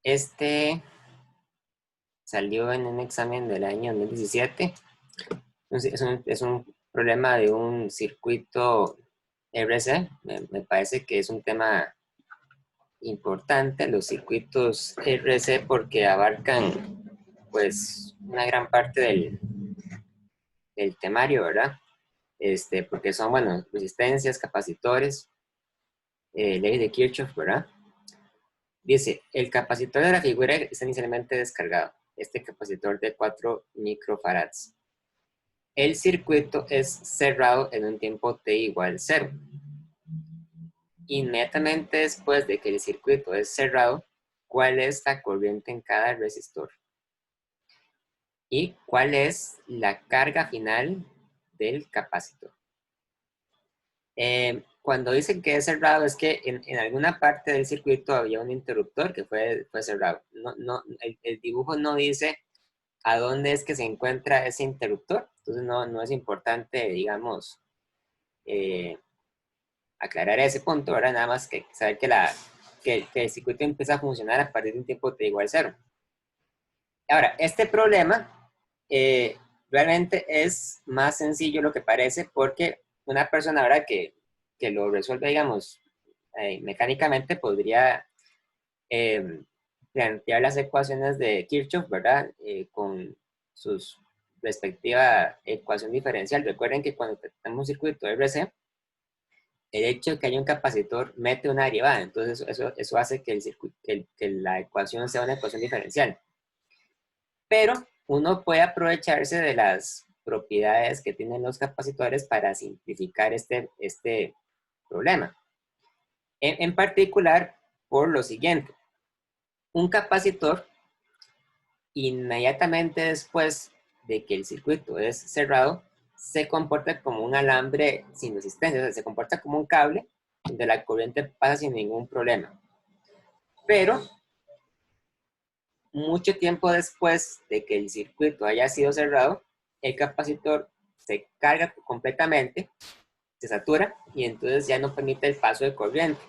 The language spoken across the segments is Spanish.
Este salió en un examen del año 2017. Entonces, es un problema de un circuito RC. Me parece que es un tema importante los circuitos RC porque abarcan pues una gran parte del temario, ¿verdad? Porque son, bueno, resistencias, capacitores, ley de Kirchhoff, ¿verdad? Dice, el capacitor de la figura está inicialmente descargado. Este capacitor de 4 microfarads. El circuito es cerrado en un tiempo t igual 0. Inmediatamente después de que el circuito es cerrado, ¿cuál es la corriente en cada resistor? ¿Y cuál es la carga final del capacitor? Cuando dicen que es cerrado es que en alguna parte del circuito había un interruptor que fue cerrado. El dibujo no dice a dónde es que se encuentra ese interruptor. Entonces no es importante, digamos, aclarar ese punto, ¿verdad? Nada más que saber que el circuito empieza a funcionar a partir de un tiempo t igual 0. Ahora, este problema realmente es más sencillo lo que parece porque una persona, ¿verdad? Que lo resuelve, digamos, mecánicamente podría plantear las ecuaciones de Kirchhoff, ¿verdad? Con sus respectiva ecuación diferencial. Recuerden que cuando tenemos un circuito RC, el hecho de que haya un capacitor mete una derivada, entonces eso hace que, que la ecuación sea una ecuación diferencial. Pero uno puede aprovecharse de las propiedades que tienen los capacitores para simplificar este problema. En particular, por lo siguiente. Un capacitor, inmediatamente después de que el circuito es cerrado, se comporta como un alambre sin resistencia, o sea, se comporta como un cable donde la corriente pasa sin ningún problema. Pero mucho tiempo después de que el circuito haya sido cerrado, el capacitor se carga completamente, se satura y entonces ya no permite el paso de corriente,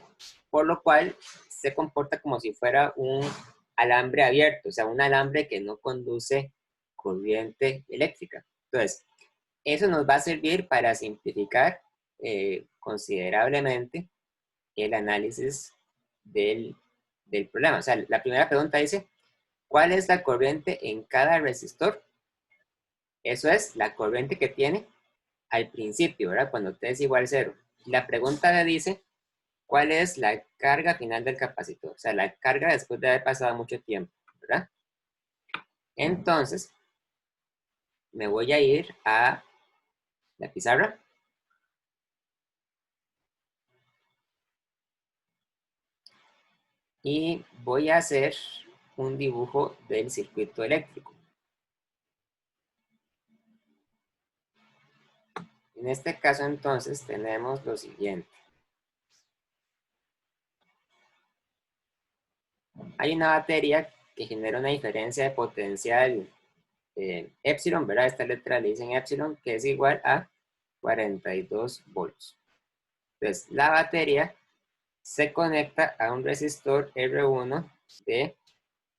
por lo cual se comporta como si fuera un alambre abierto, o sea, un alambre que no conduce corriente eléctrica. Entonces, eso nos va a servir para simplificar considerablemente el análisis del problema. O sea, la primera pregunta dice, ¿cuál es la corriente en cada resistor? Eso es la corriente que tiene al principio, ¿verdad? Cuando t es igual a 0. La pregunta le dice, ¿cuál es la carga final del capacitor? O sea, la carga después de haber pasado mucho tiempo, ¿verdad? Entonces, me voy a ir a la pizarra. Y voy a hacer un dibujo del circuito eléctrico. En este caso, entonces, tenemos lo siguiente. Hay una batería que genera una diferencia de potencial epsilon, ¿verdad? Esta letra le dicen epsilon, que es igual a 42 volts. Entonces, la batería se conecta a un resistor R1 de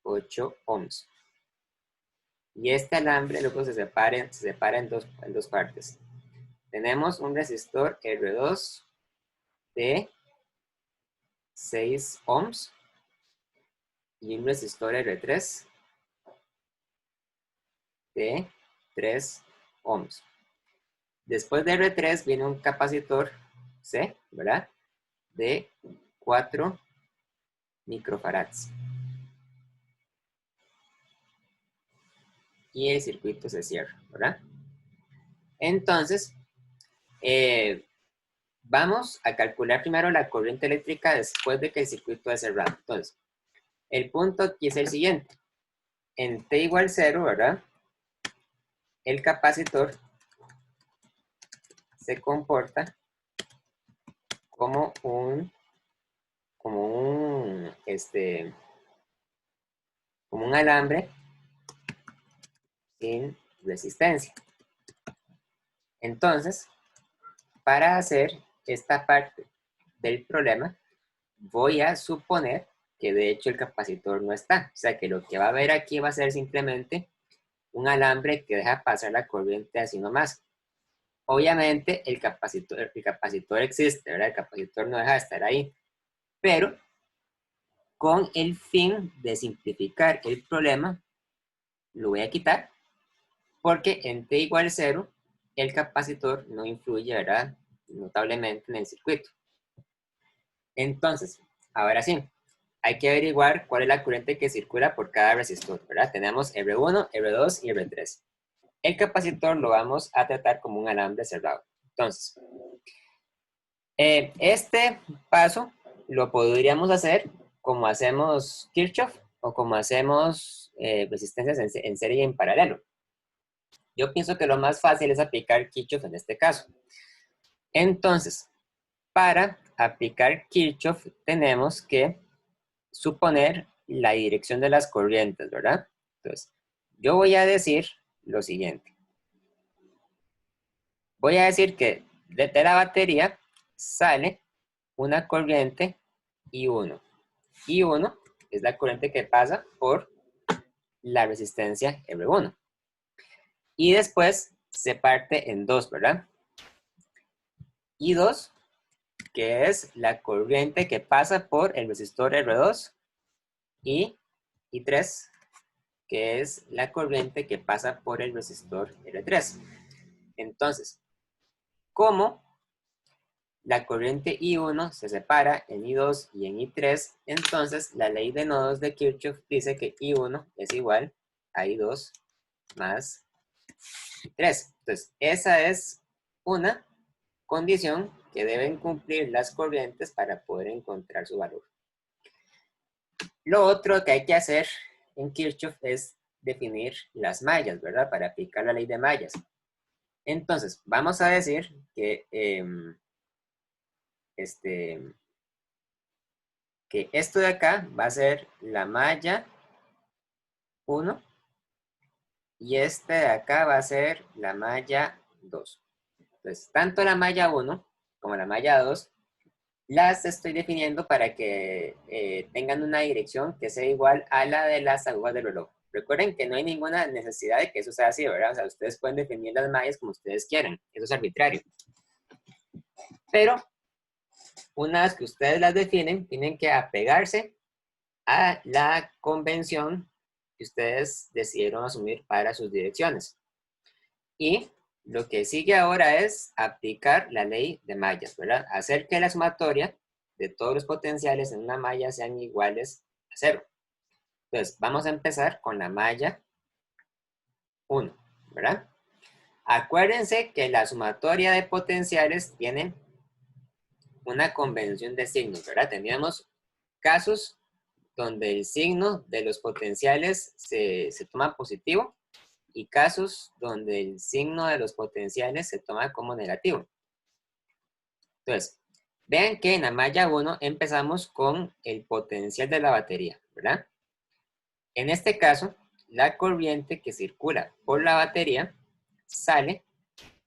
8 ohms. Y este alambre luego se separa en dos partes. Tenemos un resistor R2 de 6 ohms y un resistor R3 de 3 ohms. Después de R3 viene un capacitor C, ¿verdad? De 4 microfarads. Y el circuito se cierra, ¿verdad? Entonces, vamos a calcular primero la corriente eléctrica después de que el circuito es cerrado. Entonces, el punto aquí es el siguiente. En t igual 0, ¿verdad? El capacitor se comporta como un alambre sin resistencia. Entonces, para hacer esta parte del problema, voy a suponer que de hecho el capacitor no está. O sea que lo que va a ver aquí va a ser simplemente un alambre que deja pasar la corriente así nomás. Obviamente el capacitor existe, ¿verdad? El capacitor no deja de estar ahí, pero con el fin de simplificar el problema, lo voy a quitar, porque en t igual 0, el capacitor no influye, ¿verdad? Notablemente en el circuito. Entonces, ahora sí, hay que averiguar cuál es la corriente que circula por cada resistor, ¿verdad? Tenemos R1, R2 y R3. El capacitor lo vamos a tratar como un alambre cerrado. Entonces, este paso lo podríamos hacer como hacemos Kirchhoff o como hacemos resistencias en serie y en paralelo. Yo pienso que lo más fácil es aplicar Kirchhoff en este caso. Entonces, para aplicar Kirchhoff tenemos que suponer la dirección de las corrientes, ¿verdad? Entonces, yo voy a decir lo siguiente. Voy a decir que de la batería sale una corriente I1. I1 es la corriente que pasa por la resistencia R1. Y después se parte en dos, ¿verdad? I2, que es la corriente que pasa por el resistor R2. Y I3, que es la corriente que pasa por el resistor R3. Entonces, ¿cómo la corriente I1 se separa en I2 y en I3? Entonces, la ley de nodos de Kirchhoff dice que I1 es igual a I2 más I3. Entonces, esa es una condición que deben cumplir las corrientes para poder encontrar su valor. Lo otro que hay que hacer en Kirchhoff es definir las mallas, ¿verdad? Para aplicar la ley de mallas. Entonces, vamos a decir que, que esto de acá va a ser la malla 1 y este de acá va a ser la malla 2. Entonces, tanto la malla 1 como la malla 2 las estoy definiendo para que tengan una dirección que sea igual a la de las agujas del reloj. Recuerden que no hay ninguna necesidad de que eso sea así, ¿verdad? O sea, ustedes pueden definir las mallas como ustedes quieran. Eso es arbitrario. Pero una vez que ustedes las definen, tienen que apegarse a la convención que ustedes decidieron asumir para sus direcciones. Y lo que sigue ahora es aplicar la ley de mallas, ¿verdad? Hacer que la sumatoria de todos los potenciales en una malla sean iguales a 0. Entonces, vamos a empezar con la malla 1, ¿verdad? Acuérdense que la sumatoria de potenciales tiene una convención de signos, ¿verdad? Teníamos casos donde el signo de los potenciales se toma positivo y casos donde el signo de los potenciales se toma como negativo. Entonces, vean que en la malla 1 empezamos con el potencial de la batería, ¿verdad? En este caso, la corriente que circula por la batería sale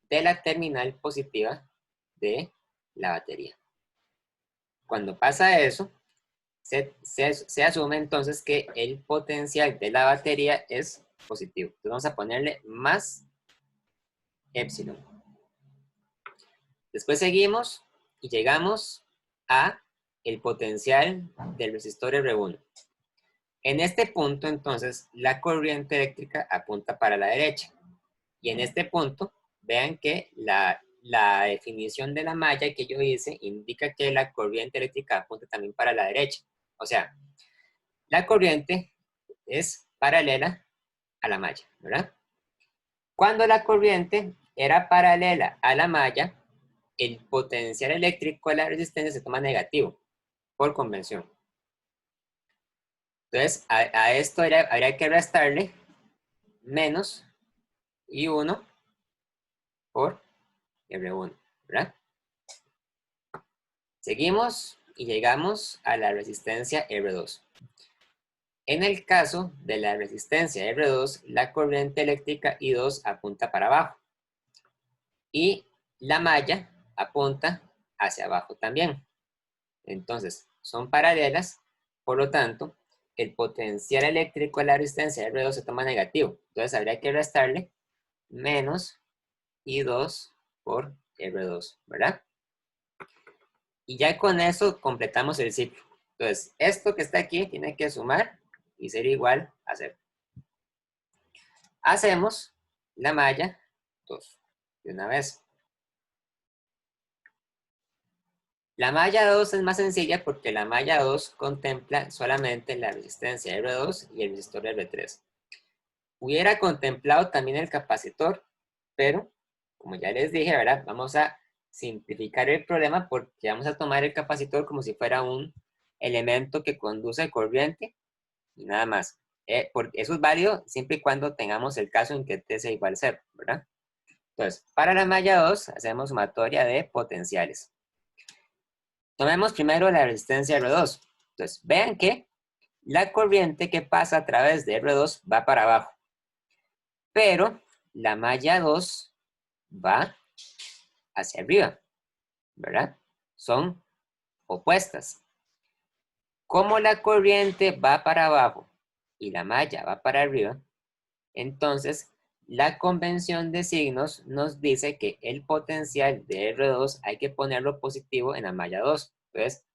de la terminal positiva de la batería. Cuando pasa eso, se asume entonces que el potencial de la batería es positivo. Entonces vamos a ponerle más epsilon. Después seguimos y llegamos a el potencial del resistor R1. En este punto, entonces, la corriente eléctrica apunta para la derecha. Y en este punto, vean que la definición de la malla que yo hice indica que la corriente eléctrica apunta también para la derecha. O sea, la corriente es paralela a la malla, ¿verdad? Cuando la corriente era paralela a la malla, el potencial eléctrico de la resistencia se toma negativo, por convención. Entonces, a esto habría que restarle menos I1 por R1, ¿verdad? Seguimos y llegamos a la resistencia R2. En el caso de la resistencia R2, la corriente eléctrica I2 apunta para abajo y la malla apunta hacia abajo también. Entonces, son paralelas Por lo tanto, el potencial eléctrico de la resistencia R2 se toma negativo. Entonces habría que restarle menos I2 por R2, ¿verdad? Y ya con eso completamos el ciclo. Entonces, esto que está aquí tiene que sumar y ser igual a 0. Hacemos la malla 2 de una vez. La malla 2 es más sencilla porque la malla 2 contempla solamente la resistencia R2 y el resistor R3. Hubiera contemplado también el capacitor, pero como ya les dije, ¿verdad? Vamos a simplificar el problema porque vamos a tomar el capacitor como si fuera un elemento que conduce corriente y nada más. Porque eso es válido siempre y cuando tengamos el caso en que T sea igual a 0, ¿verdad? Entonces, para la malla 2 hacemos sumatoria de potenciales. Tomemos primero la resistencia R2. Entonces, vean que la corriente que pasa a través de R2 va para abajo, pero la malla 2 va hacia arriba, ¿verdad? Son opuestas. Como la corriente va para abajo y la malla va para arriba, entonces la convención de signos nos dice que el potencial de R2 hay que ponerlo positivo en la malla 2. Entonces,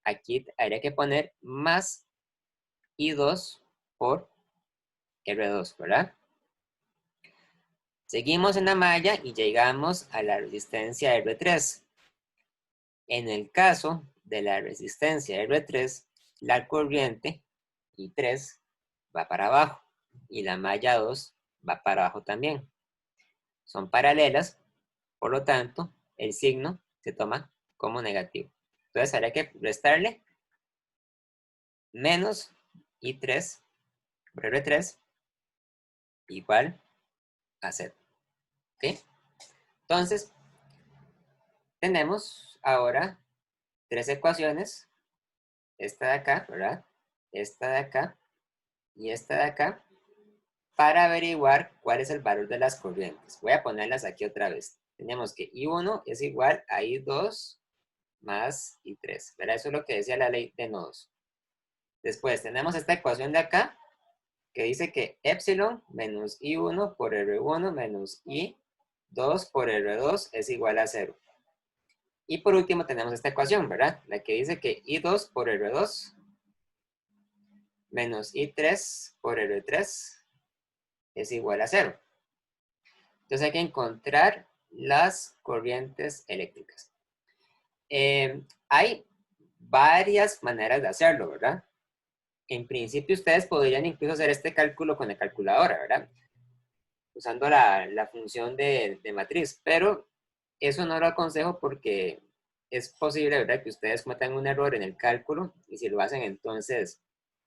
aquí habría que poner más I2 por R2, ¿verdad? Seguimos en la malla y llegamos a la resistencia R3. En el caso de la resistencia R3, la corriente I3 va para abajo y la malla 2 va para abajo también. Son paralelas, por lo tanto, el signo se toma como negativo. Entonces, habría que restarle menos I3 por R3 igual a 0. ¿Ok? Entonces, tenemos ahora tres ecuaciones. Esta de acá, ¿verdad? Esta de acá y esta de acá, para averiguar cuál es el valor de las corrientes. Voy a ponerlas aquí otra vez. Tenemos que I1 es igual a I2 más I3, ¿verdad? Eso es lo que decía la ley de nodos. Después tenemos esta ecuación de acá, que dice que epsilon menos I1 por R1 menos I2 por R2 es igual a 0. Y por último tenemos esta ecuación, ¿verdad? La que dice que I2 por R2 menos I3 por R3 es igual a 0. Entonces hay que encontrar las corrientes eléctricas. Hay varias maneras de hacerlo, ¿verdad? En principio ustedes podrían incluso hacer este cálculo con la calculadora, ¿verdad? Usando la función de matriz, pero eso no lo aconsejo porque es posible, ¿verdad? Que ustedes cometan un error en el cálculo y si lo hacen entonces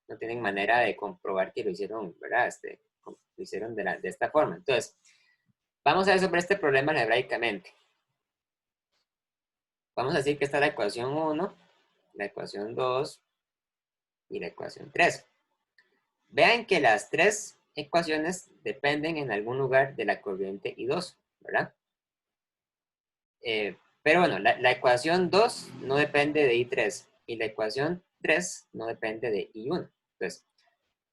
no tienen manera de comprobar que lo hicieron, ¿verdad? Lo hicieron de esta forma. Entonces, vamos a ver sobre este problema algebraicamente. Vamos a decir que está la ecuación 1, la ecuación 2 y la ecuación 3. Vean que las tres ecuaciones dependen en algún lugar de la corriente I2, ¿verdad? Pero bueno, la ecuación 2 no depende de I3 y la ecuación 3 no depende de I1. Entonces,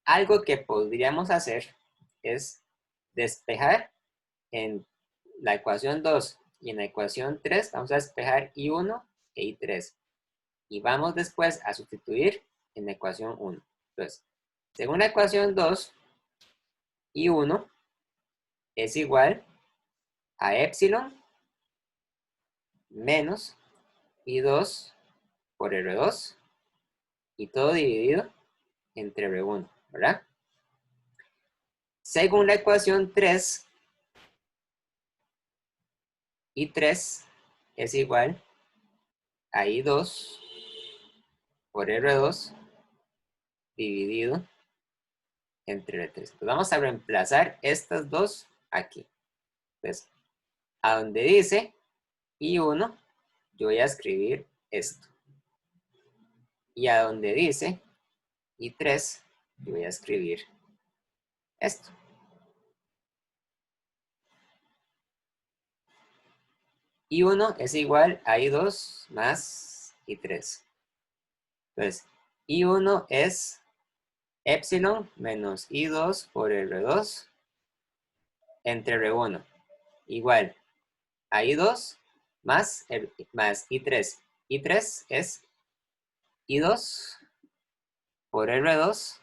algo que podríamos hacer es despejar en la ecuación 2 y en la ecuación 3, vamos a despejar I1 e I3. Y vamos después a sustituir en la ecuación 1. Entonces, según la ecuación 2, I1 es igual a epsilon menos I2 por R2 y todo dividido entre R1, ¿verdad? Según la ecuación 3, I3 es igual a I2 por R2 dividido entre R3. Entonces vamos a reemplazar estas dos aquí. Entonces, a donde dice I1, yo voy a escribir esto. Y a donde dice I3, yo voy a escribir esto. I1 es igual a I2 más I3. Entonces, I1 es epsilon menos I2 por R2 entre R1 igual a I2 más I3. I3 es I2 por R2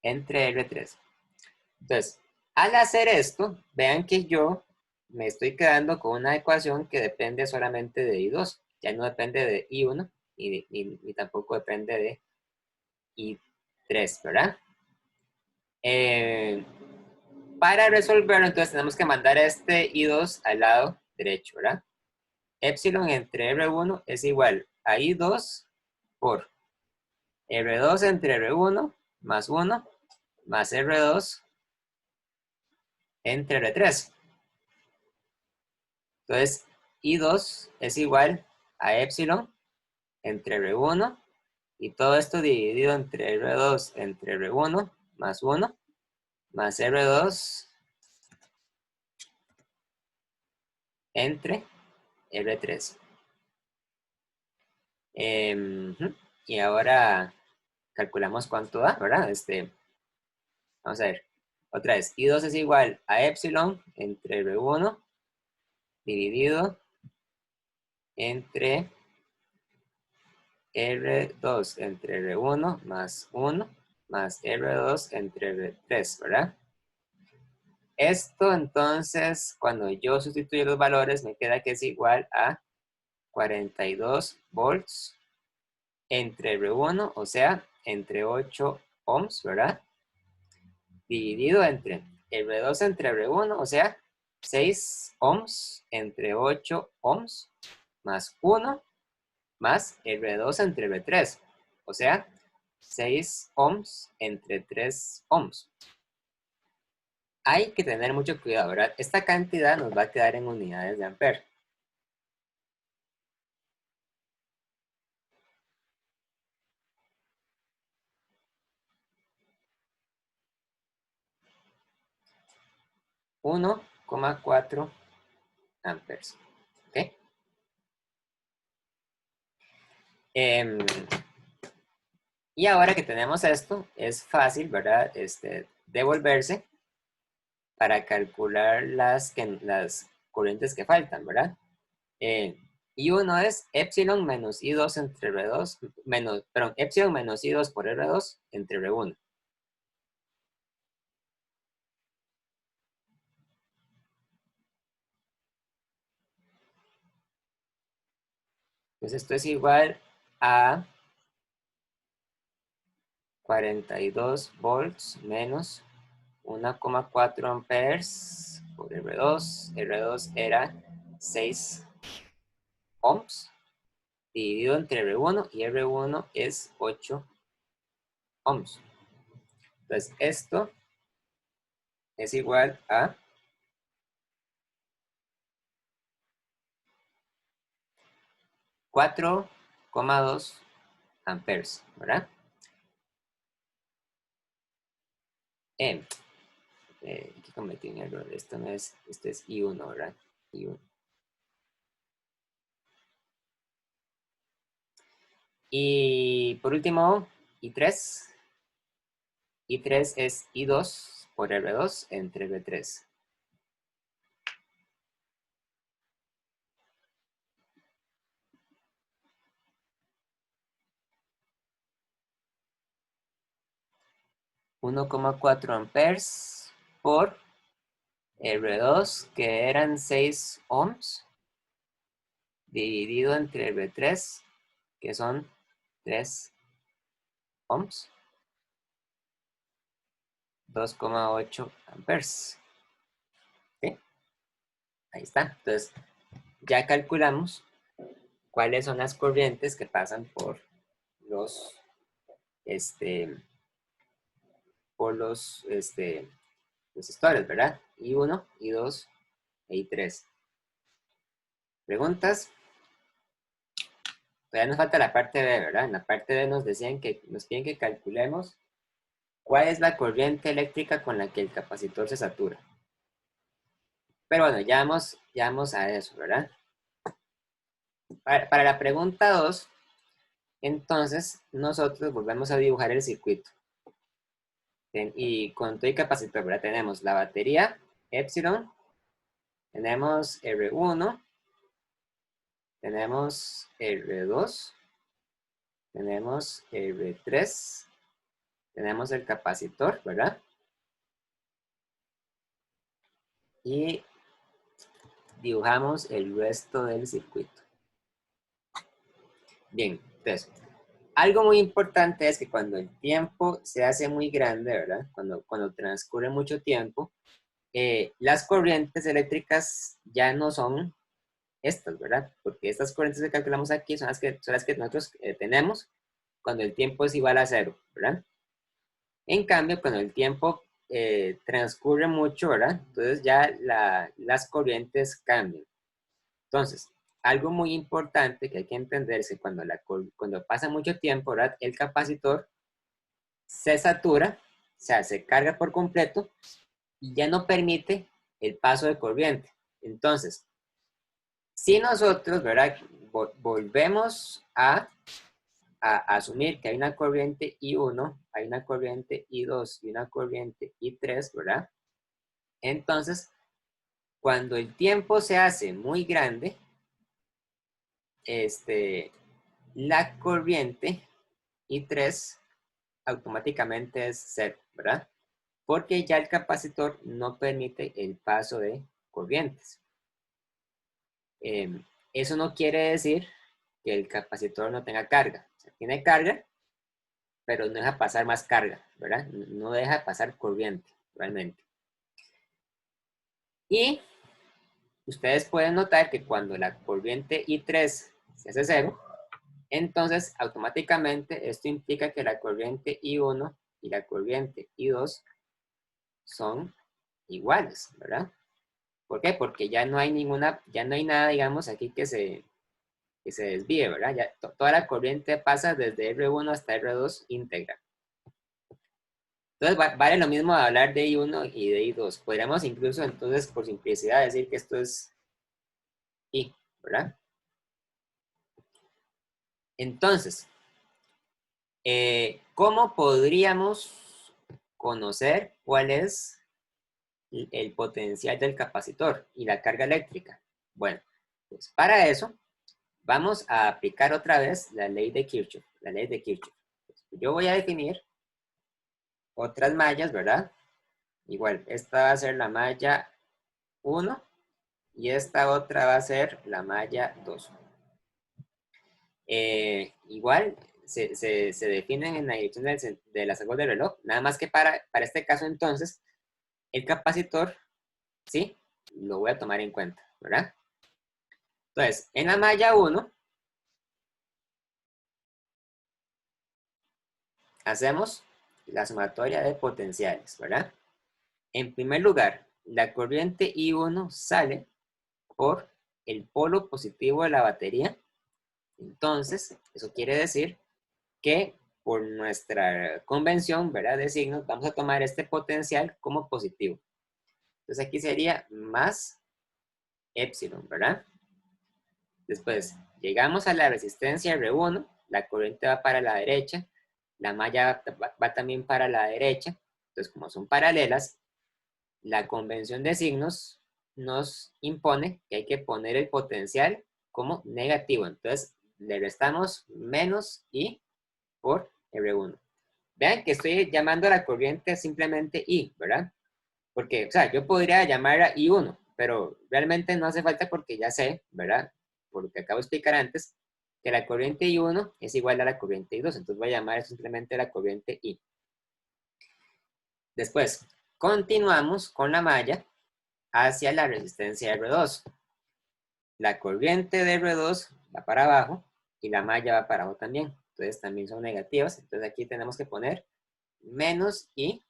entre R3. Entonces, al hacer esto, vean que yo me estoy quedando con una ecuación que depende solamente de I2. Ya no depende de I1 ni tampoco depende de I3, ¿verdad? Eh, para resolverlo, entonces tenemos que mandar este I2 al lado derecho, ¿verdad? Epsilon entre R1 es igual a I2 por R2 entre R1 más 1 más R2 entre R3. Entonces, I2 es igual a epsilon entre R1 y todo esto dividido entre R2 entre R1 más 1 más R2 entre R3. Y ahora calculamos cuánto da, ¿verdad? Vamos a ver. Otra vez, I2 es igual a epsilon entre R1 dividido entre R2 entre R1 más 1 más R2 entre R3, ¿verdad? Esto entonces, cuando yo sustituyo los valores, me queda que es igual a 42 volts entre R1, o sea, entre 8 ohms, ¿verdad? Dividido entre R2 entre R1, o sea, 6 ohms entre 8 ohms, más 1, más R2 entre R3, o sea, 6 ohms entre 3 ohms. Hay que tener mucho cuidado, ¿verdad? Esta cantidad nos va a quedar en unidades de ampere. Uno coma cuatro amperes. ¿Ok? Em, y ahora que tenemos esto, es fácil, ¿verdad? Devolverse para calcular las corrientes que faltan, ¿verdad? I1 es epsilon menos I2 entre R2, perdón, epsilon menos I2 por R2 entre R1. Entonces esto es igual a 42 volts menos 1,4 amperes por R2. R2 era 6 ohms dividido entre R1 y R1 es 8 ohms. Entonces esto es igual a 4,2 amperes, ¿verdad? Aquí cometí un error. Esto no es, esto es I1, ¿verdad? I1. Y por último, I3. I3 es I2 por R2 entre R3. 1,4 amperes por R2, que eran 6 ohms, dividido entre R3, que son 3 ohms, 2,8 amperes. ¿Sí? Ahí está. Entonces, ya calculamos cuáles son las corrientes que pasan por los, este, resistores, ¿verdad? I1, I2 e I3. ¿Preguntas? Todavía nos falta la parte B, ¿verdad? En la parte B nos decían que nos piden que calculemos cuál es la corriente eléctrica con la que el capacitor se satura. Pero bueno, ya vamos a eso, ¿verdad? Para la pregunta 2, Entonces, nosotros volvemos a dibujar el circuito. Y con todo el capacitor, ¿verdad? Tenemos la batería, epsilon, tenemos R1, tenemos R2, tenemos R3, tenemos el capacitor, ¿verdad? Y dibujamos el resto del circuito. Bien, entonces, algo muy importante es que cuando el tiempo se hace muy grande, ¿verdad? Cuando transcurre mucho tiempo, las corrientes eléctricas ya no son estas, ¿verdad? Porque estas corrientes que calculamos aquí son las que nosotros tenemos cuando el tiempo es igual a cero, ¿verdad? En cambio, cuando el tiempo transcurre mucho, ¿verdad? Entonces ya las corrientes cambian. Entonces, algo muy importante que hay que entender es que cuando pasa mucho tiempo, ¿verdad? El capacitor se satura, o sea, se carga por completo y ya no permite el paso de corriente. Entonces, si nosotros, ¿verdad? Volvemos a asumir que hay una corriente I1, hay una corriente I2 y una corriente I3, ¿verdad? Entonces, cuando el tiempo se hace muy grande, la corriente I3 automáticamente es cero, ¿verdad? Porque ya el capacitor no permite el paso de corrientes. Eso no quiere decir que el capacitor no tenga carga. O sea, tiene carga, pero no deja pasar más carga, ¿verdad? No deja pasar corriente, realmente. Y ustedes pueden notar que cuando la corriente I3 se hace cero, entonces automáticamente esto implica que la corriente I1 y la corriente I2 son iguales, ¿verdad? ¿Por qué? Porque ya no hay nada, digamos, aquí que se desvíe, ¿verdad? Ya toda la corriente pasa desde R1 hasta R2 íntegra. Entonces vale lo mismo hablar de I1 y de I2. Podríamos incluso entonces por simplicidad decir que esto es I, ¿verdad? Entonces, ¿cómo podríamos conocer cuál es el potencial del capacitor y la carga eléctrica? Bueno, pues para eso vamos a aplicar otra vez la ley de Kirchhoff. La ley de Kirchhoff. Yo voy a definir otras mallas, ¿verdad? Igual, esta va a ser la malla 1 y esta otra va a ser la malla 2. Igual, se definen en la dirección de las agujas del reloj, nada más que para este caso entonces, el capacitor, ¿sí? Lo voy a tomar en cuenta, ¿verdad? Entonces, en la malla 1, hacemos la sumatoria de potenciales, ¿verdad? En primer lugar, la corriente I1 sale por el polo positivo de la batería. Entonces, eso quiere decir que por nuestra convención, ¿verdad? De signos, vamos a tomar este potencial como positivo. Entonces aquí sería más epsilon, ¿verdad? Después, llegamos a la resistencia R1, la corriente va para la derecha, la malla va también para la derecha. Entonces, como son paralelas, la convención de signos nos impone que hay que poner el potencial como negativo. Entonces, le restamos menos I por R1. Vean que estoy llamando a la corriente simplemente I, ¿verdad? Porque, o sea, yo podría llamar a I1, pero realmente no hace falta porque ya sé, ¿verdad? Por lo que acabo de explicar antes, que la corriente I1 es igual a la corriente I2. Entonces voy a llamar simplemente la corriente I. Después, continuamos con la malla hacia la resistencia R2. La corriente de R2 va para abajo y la malla va para abajo también. Entonces también son negativas. Entonces aquí tenemos que poner menos I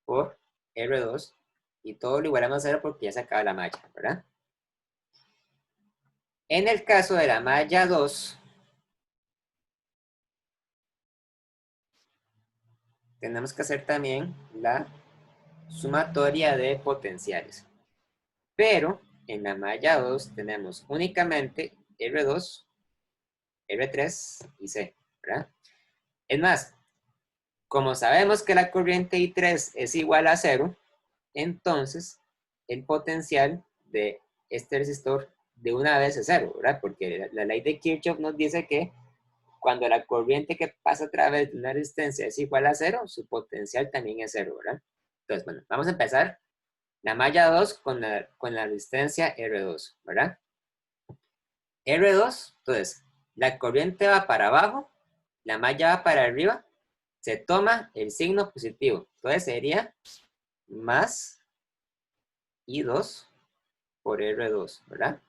por R2 y todo lo igualamos a 0 porque ya se acaba la malla, ¿verdad? En el caso de la malla 2, tenemos que hacer también la sumatoria de potenciales. Pero en la malla 2 tenemos únicamente R2, R3 y C, ¿verdad? Es más, como sabemos que la corriente I3 es igual a 0, entonces el potencial de este resistor de una vez es 0, ¿verdad? Porque la ley de Kirchhoff nos dice que cuando la corriente que pasa a través de una resistencia es igual a 0, su potencial también es 0, ¿verdad? Entonces, bueno, vamos a empezar la malla 2 con la resistencia R2, ¿verdad? R2, entonces, la corriente va para abajo, la malla va para arriba, se toma el signo positivo. Entonces sería más I2 por R2, ¿verdad?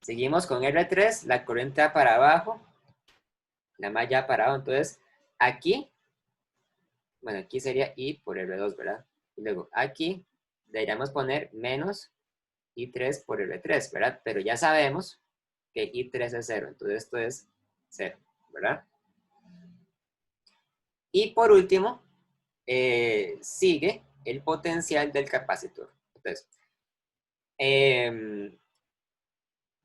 Seguimos con R3, la corriente va para abajo, la malla va para abajo. Entonces, aquí, bueno, aquí sería I por R2, ¿verdad? Y luego aquí deberíamos poner menos I3 por R3, ¿verdad? Pero ya sabemos que I3 es 0, entonces esto es 0, ¿verdad? Y por último, sigue el potencial del capacitor. Entonces,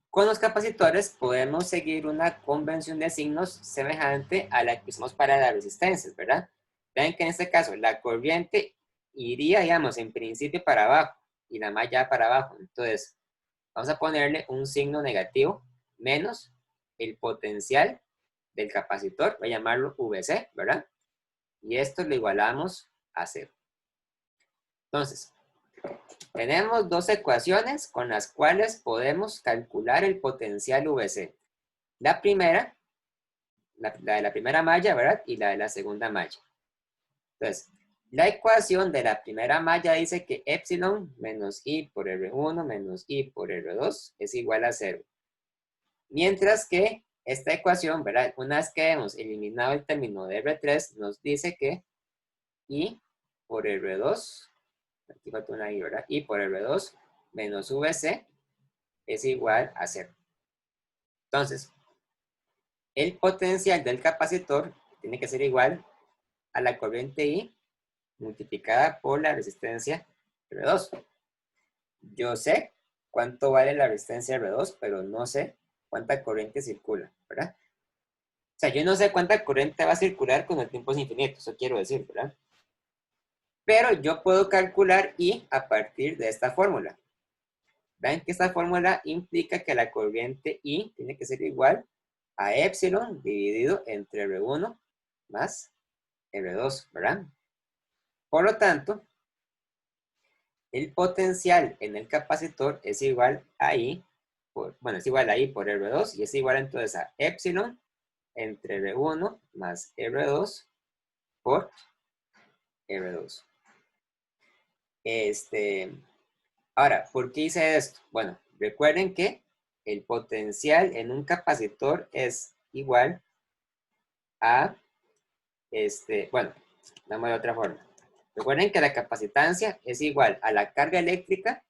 con los capacitores podemos seguir una convención de signos semejante a la que usamos para las resistencias, ¿verdad? Vean que en este caso la corriente iría, digamos, en principio para abajo y la malla para abajo. Entonces, vamos a ponerle un signo negativo menos el potencial del capacitor, voy a llamarlo VC, ¿verdad? Y esto lo igualamos a 0. Entonces, tenemos dos ecuaciones con las cuales podemos calcular el potencial VC. La primera, la de la primera malla, ¿verdad? Y la de la segunda malla. Entonces, la ecuación de la primera malla dice que epsilon menos I por R1 menos I por R2 es igual a 0. Mientras que esta ecuación, ¿verdad? Una vez que hemos eliminado el término de R3, nos dice que I por R2, aquí falta una I, ¿verdad? I por R2 menos VC es igual a 0. Entonces, el potencial del capacitor tiene que ser igual a la corriente I multiplicada por la resistencia R2. Yo sé cuánto vale la resistencia R2, pero no sé cuánta corriente circula, ¿verdad? O sea, yo no sé cuánta corriente va a circular con el tiempo infinito, eso quiero decir, ¿verdad? Pero yo puedo calcular I a partir de esta fórmula. Vean que esta fórmula implica que la corriente I tiene que ser igual a epsilon dividido entre R1 más R2, ¿verdad? Por lo tanto, el potencial en el capacitor es igual a I, es igual a I por R2 y es igual entonces a epsilon entre R1 más R2 por R2. Ahora, ¿por qué hice esto? Bueno, recuerden que el potencial en un capacitor es igual a, vamos de otra forma. Recuerden que la capacitancia es igual a la carga eléctrica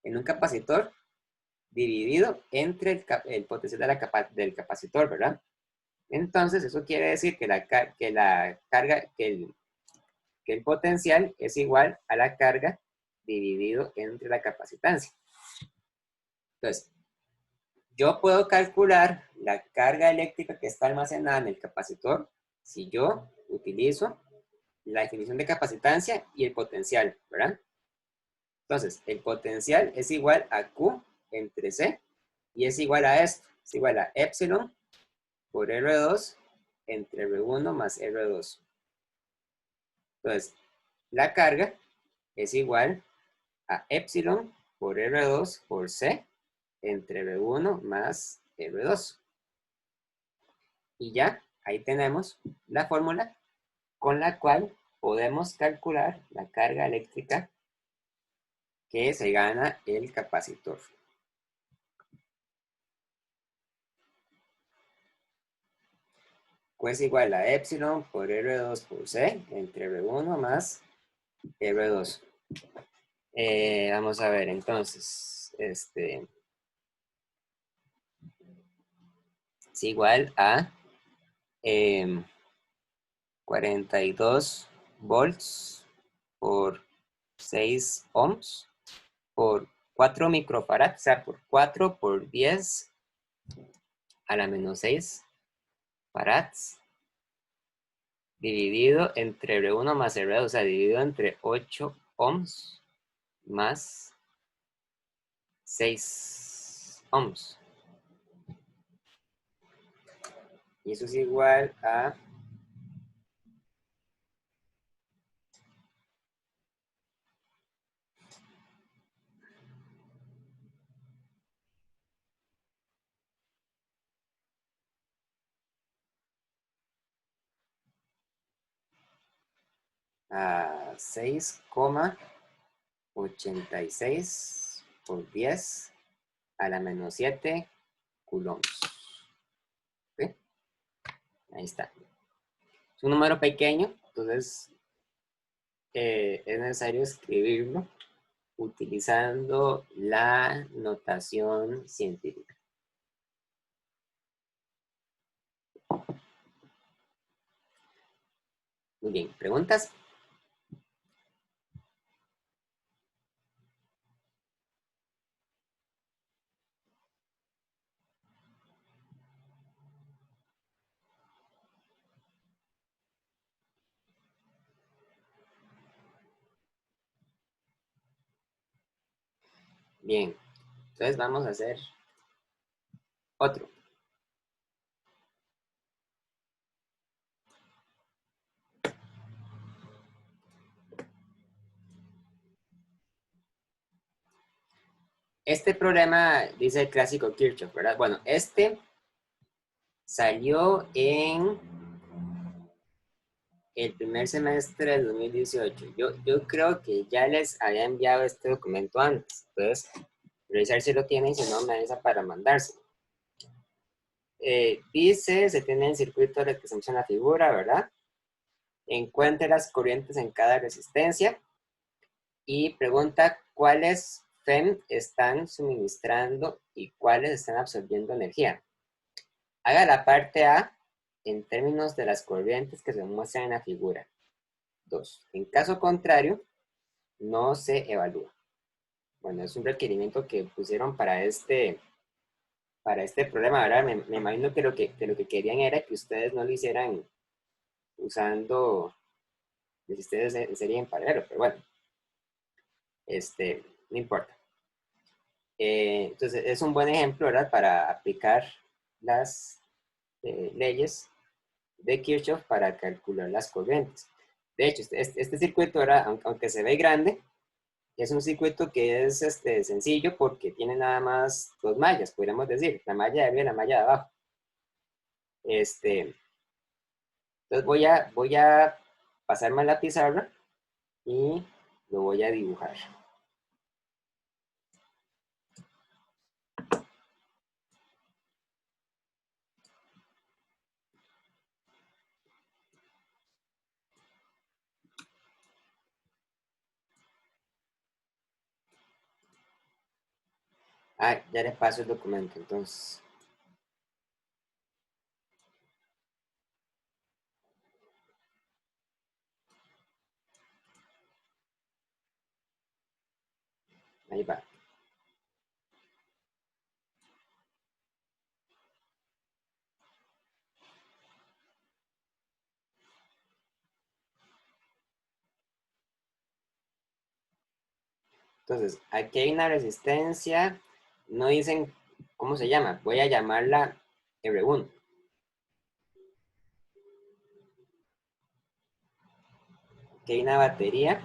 en un capacitor dividido entre el potencial del capacitor, ¿verdad? Entonces, eso quiere decir que el potencial es igual a la carga dividido entre la capacitancia. Entonces, yo puedo calcular la carga eléctrica que está almacenada en el capacitor si yo utilizo la definición de capacitancia y el potencial, ¿verdad? Entonces, el potencial es igual a Q entre C y es igual a esto, es igual a epsilon por R2 entre R1 más R2. Entonces, la carga es igual a epsilon por R2 por C entre R1 más R2. Y ya, ahí tenemos la fórmula con la cual podemos calcular la carga eléctrica que se gana el capacitor. Pues igual a epsilon por R2 por C entre R1 más R2. Vamos a ver, entonces, es igual a 42 volts por 6 ohms por 4 microfarads, o sea, por 4 por 10 a la menos 6 farads dividido entre R1 más R2, o sea, dividido entre 8 ohms más 6 ohms. Y eso es igual a 6,86 por 10 a la menos 7 coulombs. ¿Sí? Ahí está. Es un número pequeño, entonces es necesario escribirlo utilizando la notación científica. Muy bien, ¿preguntas? Bien, entonces vamos a hacer otro. Este problema dice el clásico Kirchhoff, ¿verdad? Bueno, este salió en el primer semestre del 2018. Yo creo que ya les había enviado este documento antes. Entonces, revisar si lo tienen, si no, me avisa para mandárselo. Dice, se tiene el circuito de que se menciona la figura, ¿verdad? Encuentre las corrientes en cada resistencia y pregunta cuáles FEM están suministrando y cuáles están absorbiendo energía. Haga la parte A en términos de las corrientes que se muestran en la figura. 2. En caso contrario, no se evalúa. Bueno, es un requerimiento que pusieron para este problema, ¿verdad? Me imagino que lo que querían era que ustedes no lo hicieran usando resistencias en serie en paralelo, pero bueno, no importa. Entonces, es un buen ejemplo, ¿verdad? Para aplicar las leyes de Kirchhoff para calcular las corrientes. De hecho, este circuito, ¿verdad? Aunque se ve grande, es un circuito que es sencillo porque tiene nada más dos mallas, podríamos decir, la malla de arriba y la malla de abajo. Entonces voy a pasarme a la pizarra y lo voy a dibujar. Ah, ya les paso el documento, entonces. Ahí va. Entonces, aquí hay una resistencia, no dicen cómo se llama, voy a llamarla R1. Aquí hay una batería,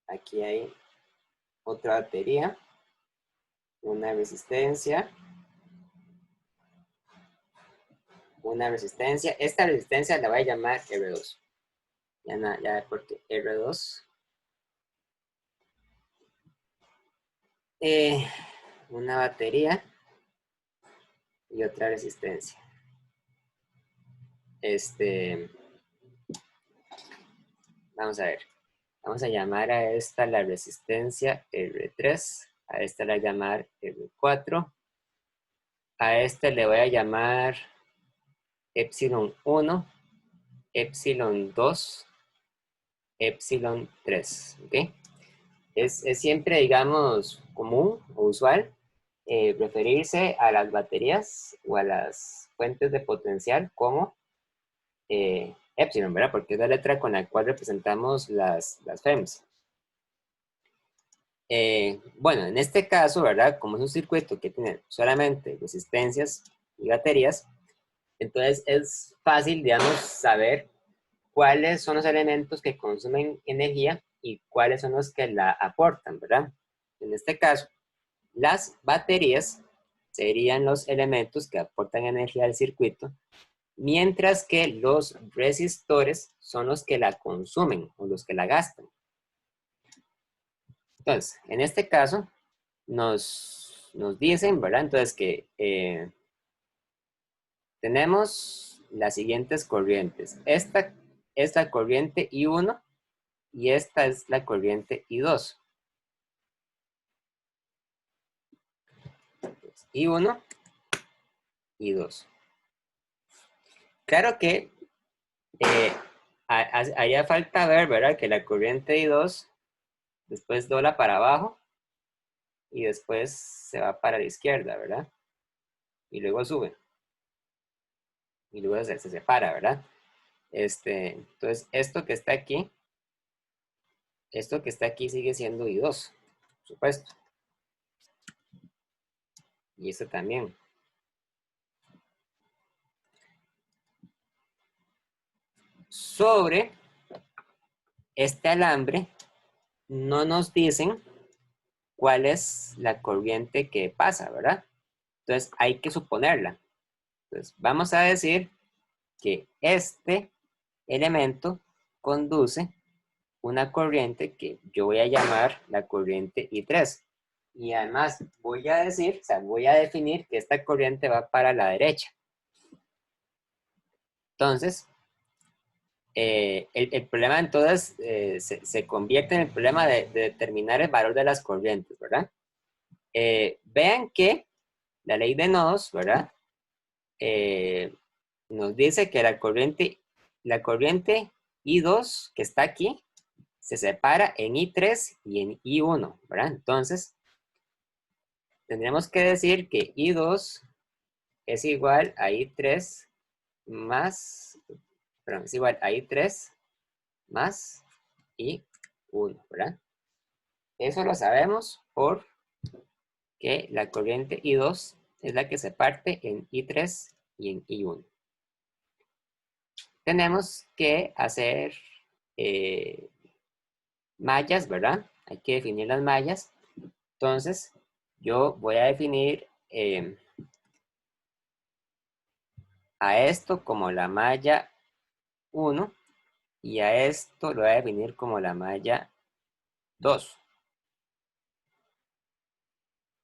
aquí hay otra batería, una resistencia, esta resistencia la voy a llamar R2. Ya porque R2. Una batería y otra resistencia. Vamos a ver. Vamos a llamar a esta la resistencia R3. A esta la voy a llamar R4. A este le voy a llamar epsilon 1, epsilon 2, epsilon 3. ¿Ok? Es siempre, digamos, común o usual referirse a las baterías o a las fuentes de potencial como epsilon, ¿verdad? Porque es la letra con la cual representamos las FEMS. Bueno, en este caso, ¿verdad? Como es un circuito que tiene solamente resistencias y baterías, entonces es fácil, digamos, saber cuáles son los elementos que consumen energía y cuáles son los que la aportan, ¿verdad? En este caso, las baterías serían los elementos que aportan energía al circuito, mientras que los resistores son los que la consumen o los que la gastan. Entonces, en este caso, nos dicen, ¿verdad? Entonces que tenemos las siguientes corrientes. Esta es la corriente I1 y esta es la corriente I2. I1, I2. Claro que haría falta ver, ¿verdad? Que la corriente I2 después dobla para abajo y después se va para la izquierda, ¿verdad? Y luego sube. Y luego se separa, ¿verdad? Entonces, esto que está aquí sigue siendo I2, por supuesto. Y esto también. Sobre este alambre, no nos dicen cuál es la corriente que pasa, ¿verdad? Entonces, hay que suponerla. Entonces, vamos a decir que este elemento conduce una corriente que yo voy a llamar la corriente I3. Y además voy a decir, o sea, voy a definir que esta corriente va para la derecha. Entonces, el problema entonces se convierte en el problema de determinar el valor de las corrientes, ¿verdad? Vean que la ley de nodos, ¿verdad? Nos dice que la corriente I2 que está aquí se separa en I3 y en I1, ¿verdad? Entonces, tendríamos que decir que I2 es igual a I3 más, perdón, es igual a I3 más I1, ¿verdad? Eso lo sabemos porque la corriente I2 es la que se parte en I3 y en I1. Tenemos que hacer mallas, ¿verdad? Hay que definir las mallas. Entonces, yo voy a definir a esto como la malla 1 y a esto lo voy a definir como la malla 2.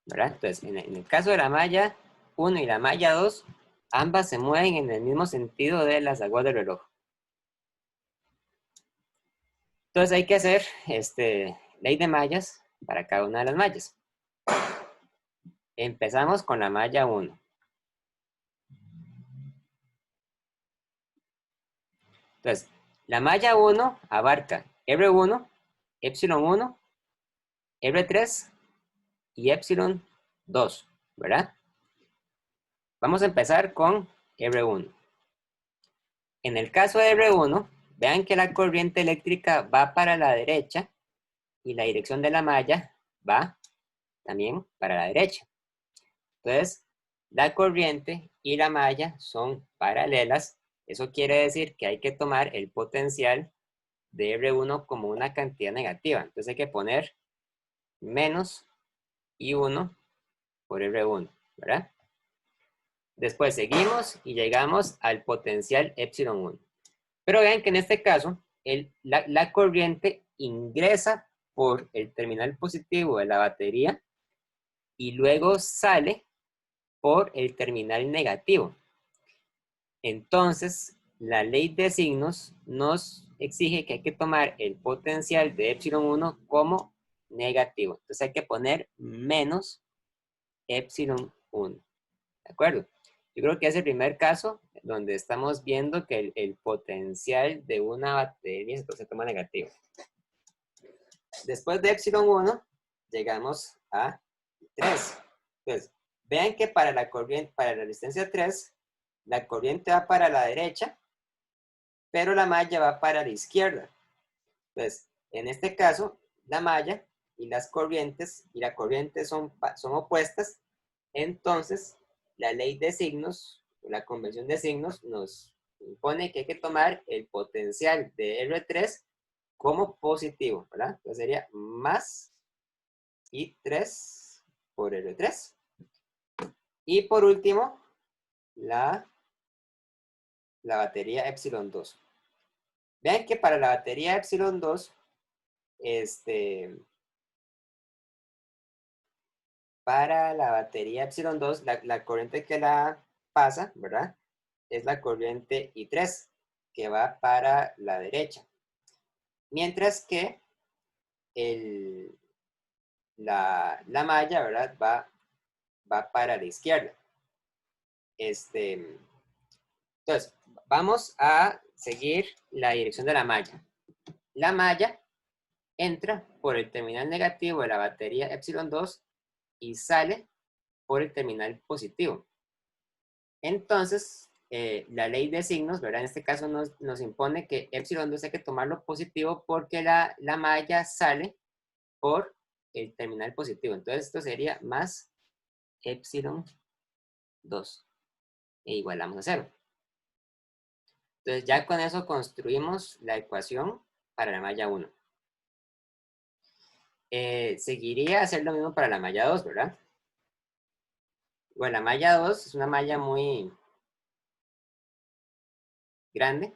¿Verdad? Entonces, en el caso de la malla 1 y la malla 2, ambas se mueven en el mismo sentido de las aguas del reloj. Entonces hay que hacer ley de mallas para cada una de las mallas. Empezamos con la malla 1. Entonces, la malla 1 abarca R1, epsilon 1, R3 y epsilon 2, ¿verdad? Vamos a empezar con R1. En el caso de R1, vean que la corriente eléctrica va para la derecha y la dirección de la malla va también para la derecha. Entonces, la corriente y la malla son paralelas. Eso quiere decir que hay que tomar el potencial de R1 como una cantidad negativa. Entonces hay que poner menos I1 por R1, ¿verdad? Después seguimos y llegamos al potencial epsilon 1. Pero vean que en este caso, la corriente ingresa por el terminal positivo de la batería y luego sale por el terminal negativo. Entonces, la ley de signos nos exige que hay que tomar el potencial de epsilon 1 como negativo. Entonces hay que poner menos epsilon 1. ¿De acuerdo? Yo creo que es el primer caso donde estamos viendo que el potencial de una batería se toma negativo. Después de epsilon 1, llegamos a 3. Entonces, vean que para la corriente, para la resistencia 3, la corriente va para la derecha, pero la malla va para la izquierda. Entonces, en este caso, la malla y las corrientes y la corriente son opuestas. Entonces, la ley de signos, la convención de signos, nos impone que hay que tomar el potencial de R3 como positivo, ¿verdad? Entonces sería más I3 por R3. Y por último, la batería epsilon 2. Vean que para la batería epsilon 2, para la batería epsilon 2, la corriente que la pasa, ¿verdad? Es la corriente I3, que va para la derecha. Mientras que la malla, ¿verdad? Va para la izquierda. Entonces, vamos a seguir la dirección de la malla. La malla entra por el terminal negativo de la batería epsilon 2 y sale por el terminal positivo. Entonces, la ley de signos, ¿verdad? En este caso nos impone que epsilon 2 hay que tomarlo positivo porque la malla sale por el terminal positivo. Entonces, esto sería más epsilon 2 e igualamos a 0. Entonces, ya con eso construimos la ecuación para la malla 1. Seguiría hacer lo mismo para la malla 2, ¿verdad? Bueno, la malla 2 es una malla muy grande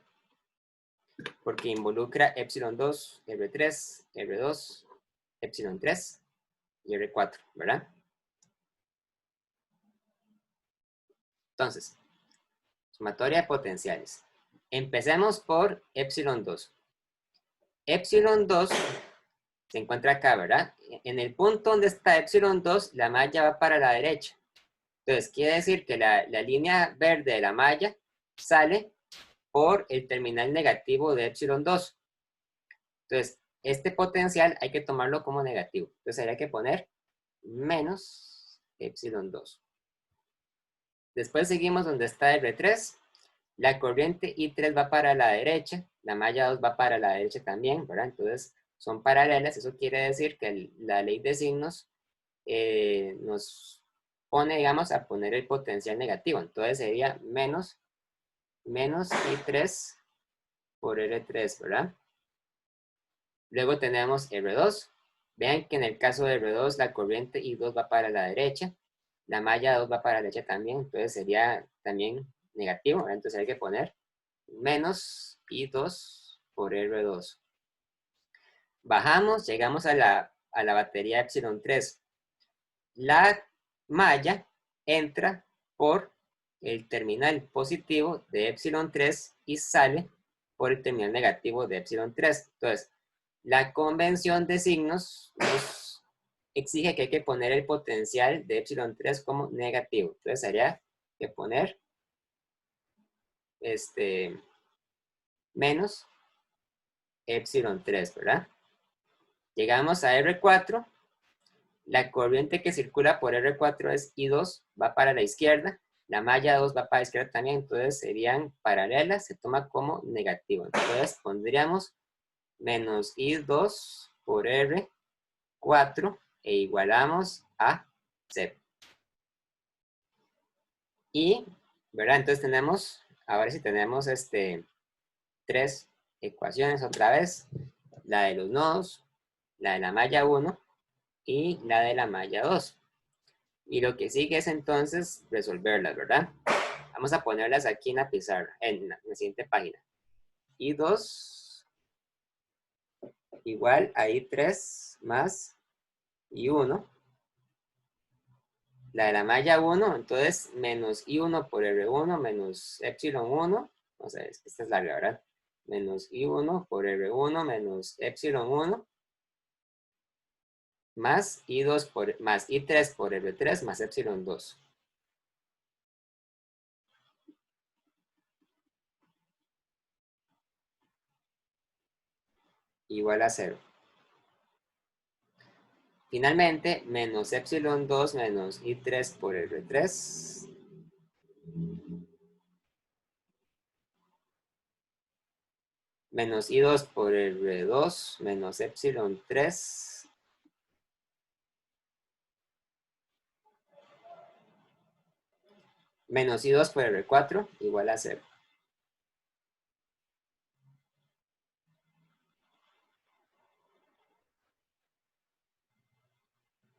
porque involucra epsilon 2, R3, R2, epsilon 3 y R4, ¿verdad? Entonces, sumatoria de potenciales. Empecemos por epsilon 2. Epsilon 2 se encuentra acá, ¿verdad? En el punto donde está epsilon 2, la malla va para la derecha. Entonces, quiere decir que la línea verde de la malla sale por el terminal negativo de epsilon 2. Entonces, este potencial hay que tomarlo como negativo. Entonces, habría que poner menos epsilon 2. Después seguimos donde está R3. La corriente I3 va para la derecha. La malla 2 va para la derecha también, ¿verdad? Entonces, son paralelas. Eso quiere decir que la ley de signos nos pone, digamos, a poner el potencial negativo. Entonces, sería menos I3 por R3, ¿verdad? Luego tenemos R2. Vean que en el caso de R2 la corriente I2 va para la derecha, la malla 2 va para la derecha también, entonces sería también negativo, ¿verdad? Entonces hay que poner menos I2 por R2. Bajamos, llegamos a la batería epsilon 3. La malla entra por el terminal positivo de epsilon 3 y sale por el terminal negativo de epsilon 3. Entonces, la convención de signos nos exige que hay que poner el potencial de epsilon 3 como negativo. Entonces, habría que poner menos epsilon 3, ¿verdad? Llegamos a R4. La corriente que circula por R4 es I2, va para la izquierda. La malla 2 va para la izquierda también, entonces serían paralelas, se toma como negativo. Entonces pondríamos menos I2 por R4 e igualamos a 0. Y, ¿verdad? Entonces tenemos, ahora sí tenemos tres ecuaciones otra vez. La de los nodos, la de la malla 1 y la de la malla 2. Y lo que sigue es entonces resolverlas, ¿verdad? Vamos a ponerlas aquí en la pizarra, en la siguiente página. I2 igual a I3 más I1. La de la malla 1, entonces menos I1 por R1 menos epsilon 1. O sea, esta es larga, ¿verdad? Menos I1 por R1 menos epsilon 1 más I2 por, más I3 por R3 más epsilon 2. Igual a 0. Finalmente, menos epsilon 2 menos I3 por R3. Menos I2 por R2 menos epsilon 3. Menos I2 por R4 igual a 0.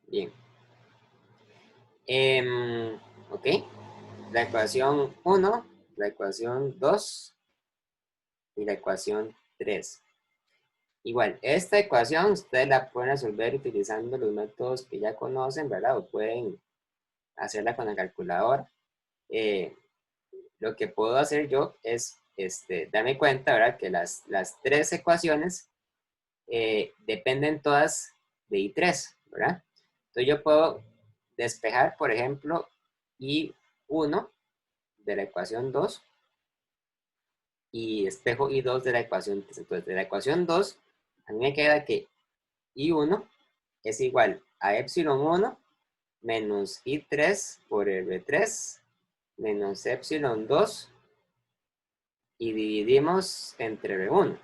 Bien. Ok. La ecuación 1, la ecuación 2 y la ecuación 3. Igual, esta ecuación ustedes la pueden resolver utilizando los métodos que ya conocen, ¿verdad? O pueden hacerla con la calculadora. Lo que puedo hacer yo es darme cuenta, ¿verdad? Que las tres ecuaciones dependen todas de I3, ¿verdad? Entonces yo puedo despejar, por ejemplo, I1 de la ecuación 2 y despejo I2 de la ecuación 3. Entonces, de la ecuación 2, a mí me queda que I1 es igual a epsilon 1 menos I3 por R3 menos epsilon 2 y dividimos entre R1.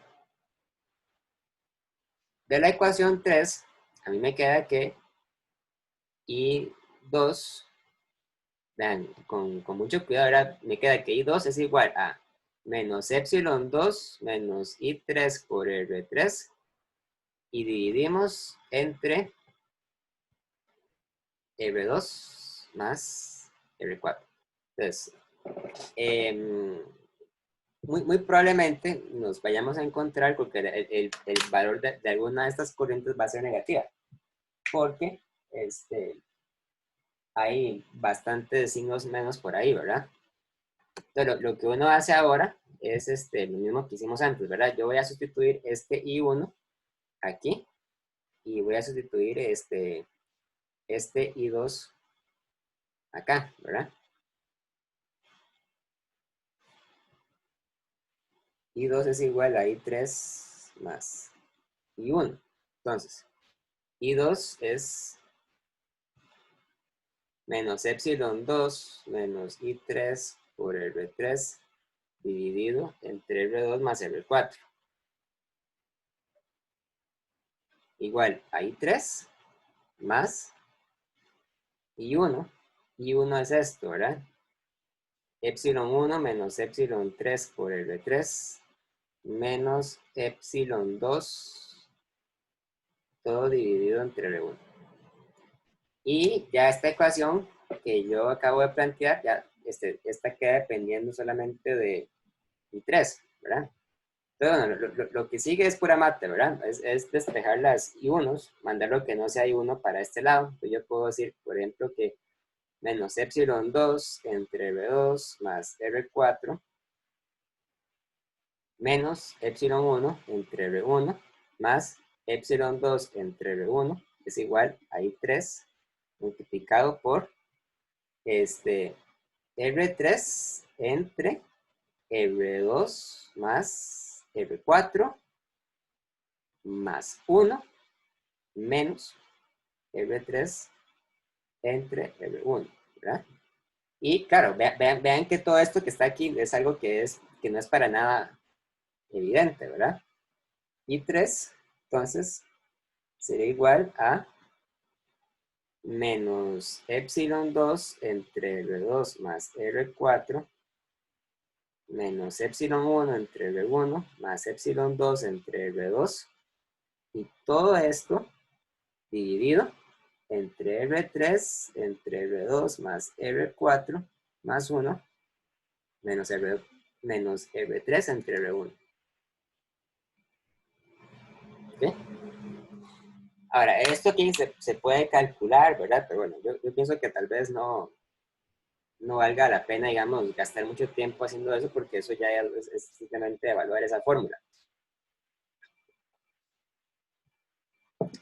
De la ecuación 3, a mí me queda que I2, vean, con mucho cuidado, ahora me queda que I2 es igual a menos epsilon 2 menos I3 por R3 y dividimos entre R2 más R4. Entonces, muy probablemente nos vayamos a encontrar porque el valor de alguna de estas corrientes va a ser negativa, porque hay bastantes signos menos por ahí, ¿verdad? Entonces, lo que uno hace ahora es lo mismo que hicimos antes, ¿verdad? Yo voy a sustituir este I1 aquí y voy a sustituir este I2 acá, ¿verdad? I2 es igual a I3 más I1. Entonces, I2 es menos epsilon 2 menos I3 por R3 dividido entre R2 más R4. Igual a I3 más I1. I1 es esto, ¿verdad? Epsilon 1 menos epsilon 3 por R3 menos epsilon 2 todo dividido entre R1. Y ya esta ecuación que yo acabo de plantear, ya esta queda dependiendo solamente de I3, ¿verdad? Entonces, bueno, lo que sigue es pura mate, ¿verdad? Es despejar las I1s, mandar lo que no sea I1 para este lado. Entonces yo puedo decir, por ejemplo, que menos epsilon 2 entre R2 más R4 menos epsilon 1 entre R1 más epsilon 2 entre R1 es igual a I3 multiplicado por R3 entre R2 más R4 más 1 menos R3 entre R1, ¿verdad? Y claro, vean que todo esto que está aquí es algo que no es para nada evidente, ¿verdad? I3, entonces, sería igual a menos epsilon 2 entre R2 más R4 menos epsilon 1 entre R1 más epsilon 2 entre R2 y todo esto dividido entre R3 entre R2 más R4 más 1 menos R3 entre R1. ¿Okay? Ahora, esto aquí se puede calcular, ¿verdad? Pero bueno, yo pienso que tal vez no valga la pena, digamos, gastar mucho tiempo haciendo eso porque eso ya es simplemente evaluar esa fórmula.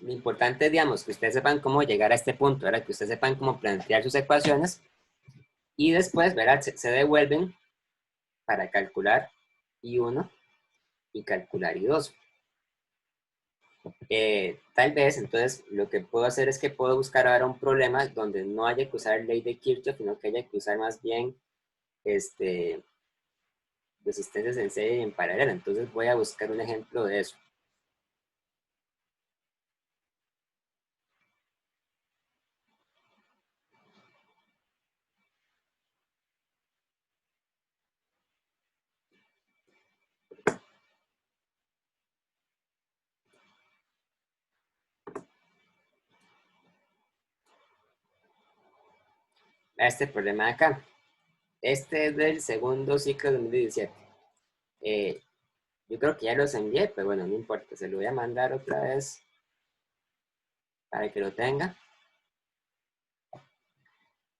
Lo importante es, digamos, que ustedes sepan cómo llegar a este punto, ¿verdad? Que ustedes sepan cómo plantear sus ecuaciones y después, ¿verdad? Se devuelven para calcular I1 y calcular I2. Tal vez, entonces, lo que puedo hacer es que puedo buscar ahora un problema donde no haya que usar ley de Kirchhoff, sino que haya que usar más bien resistencias en serie y en paralelo. Entonces voy a buscar un ejemplo de eso. Este problema de acá. Este es del segundo ciclo de 2017. Eh, yo creo que ya los envié, pero bueno, no importa. Se lo voy a mandar otra vez para que lo tenga.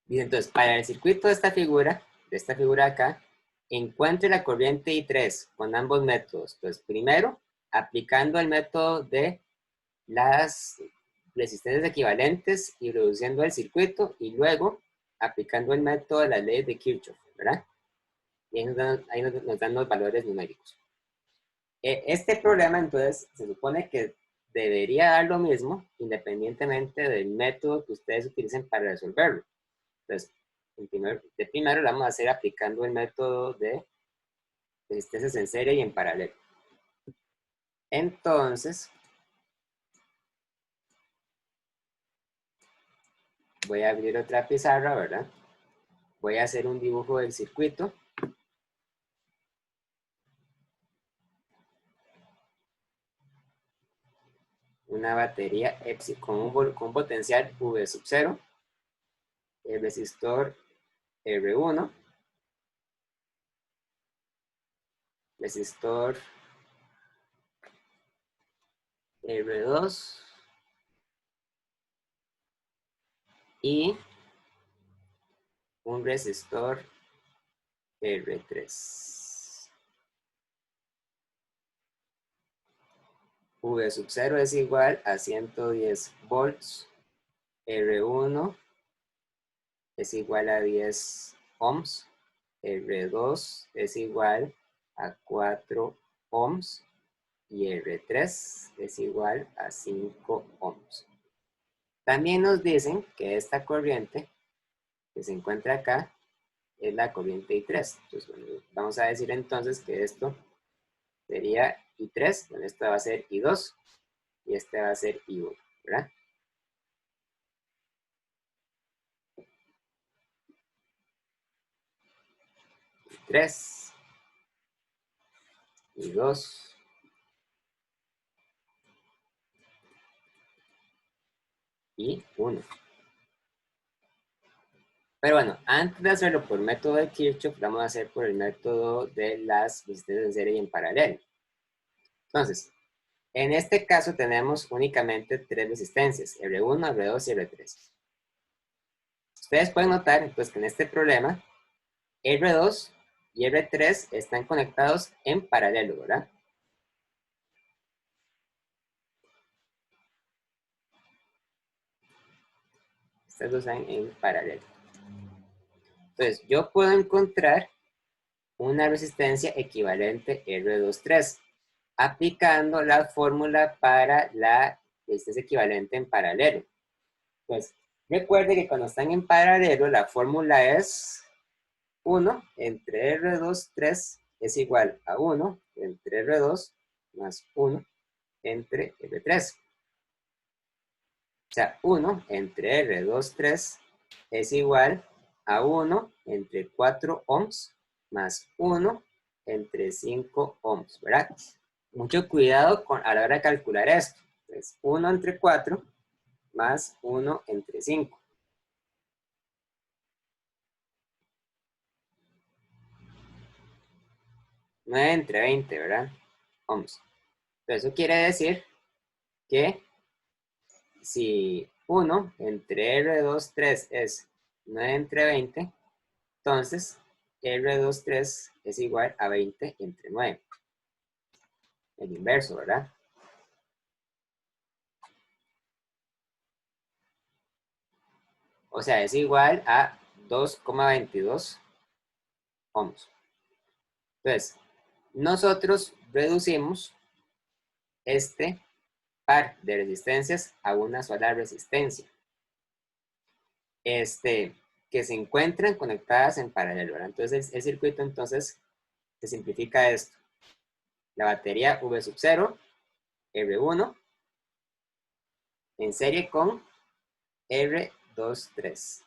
Dice entonces, para el circuito de esta figura acá, encuentre la corriente I3 con ambos métodos. Pues primero, aplicando el método de las resistencias equivalentes y reduciendo el circuito, y luego aplicando el método de las leyes de Kirchhoff, ¿verdad? Y ahí nos dan los valores numéricos. Este problema, entonces, se supone que debería dar lo mismo independientemente del método que ustedes utilicen para resolverlo. Entonces, de primero lo vamos a hacer aplicando el método de resistencias en serie y en paralelo. Entonces, voy a abrir otra pizarra, ¿verdad? Voy a hacer un dibujo del circuito. Una batería EPSI con un potencial V sub 0, el resistor R1, resistor R2 y un resistor R3. V sub 0 es igual a 110 volts, R1 es igual a 10 ohms, R2 es igual a 4 ohms y R3 es igual a 5 ohms. También nos dicen que esta corriente que se encuentra acá es la corriente I3. Entonces, bueno, vamos a decir entonces que esto sería I3, bueno, esto va a ser I2 y este va a ser I1, ¿verdad? I3, I2 y 1. Pero bueno, antes de hacerlo por método de Kirchhoff, vamos a hacer por el método de las resistencias en serie y en paralelo. Entonces, en este caso tenemos únicamente tres resistencias, R1, R2 y R3. Ustedes pueden notar pues, que en este problema R2 y R3 están conectados en paralelo, ¿verdad? Estas dos están en paralelo. Entonces, yo puedo encontrar una resistencia equivalente R23 aplicando la fórmula para la resistencia equivalente en paralelo. Pues recuerde que cuando están en paralelo la fórmula es 1 entre R23 es igual a 1 entre R2 más 1 entre R3. O sea, 1 entre R23 es igual a 1 entre 4 ohms más 1 entre 5 ohms, ¿verdad? Mucho cuidado a la hora de calcular esto. Entonces, 1 entre 4 más 1 entre 5. 9 entre 20, ¿verdad? Ohms. Entonces, eso quiere decir que si 1 entre R23 es 9 entre 20, entonces R23 es igual a 20 entre 9. El inverso, ¿verdad? O sea, es igual a 2,22 ohms. Entonces, nosotros reducimos este par de resistencias a una sola resistencia. Que se encuentran conectadas en paralelo, ¿verdad? Entonces el circuito entonces se simplifica esto. La batería V sub 0, R1, en serie con R23.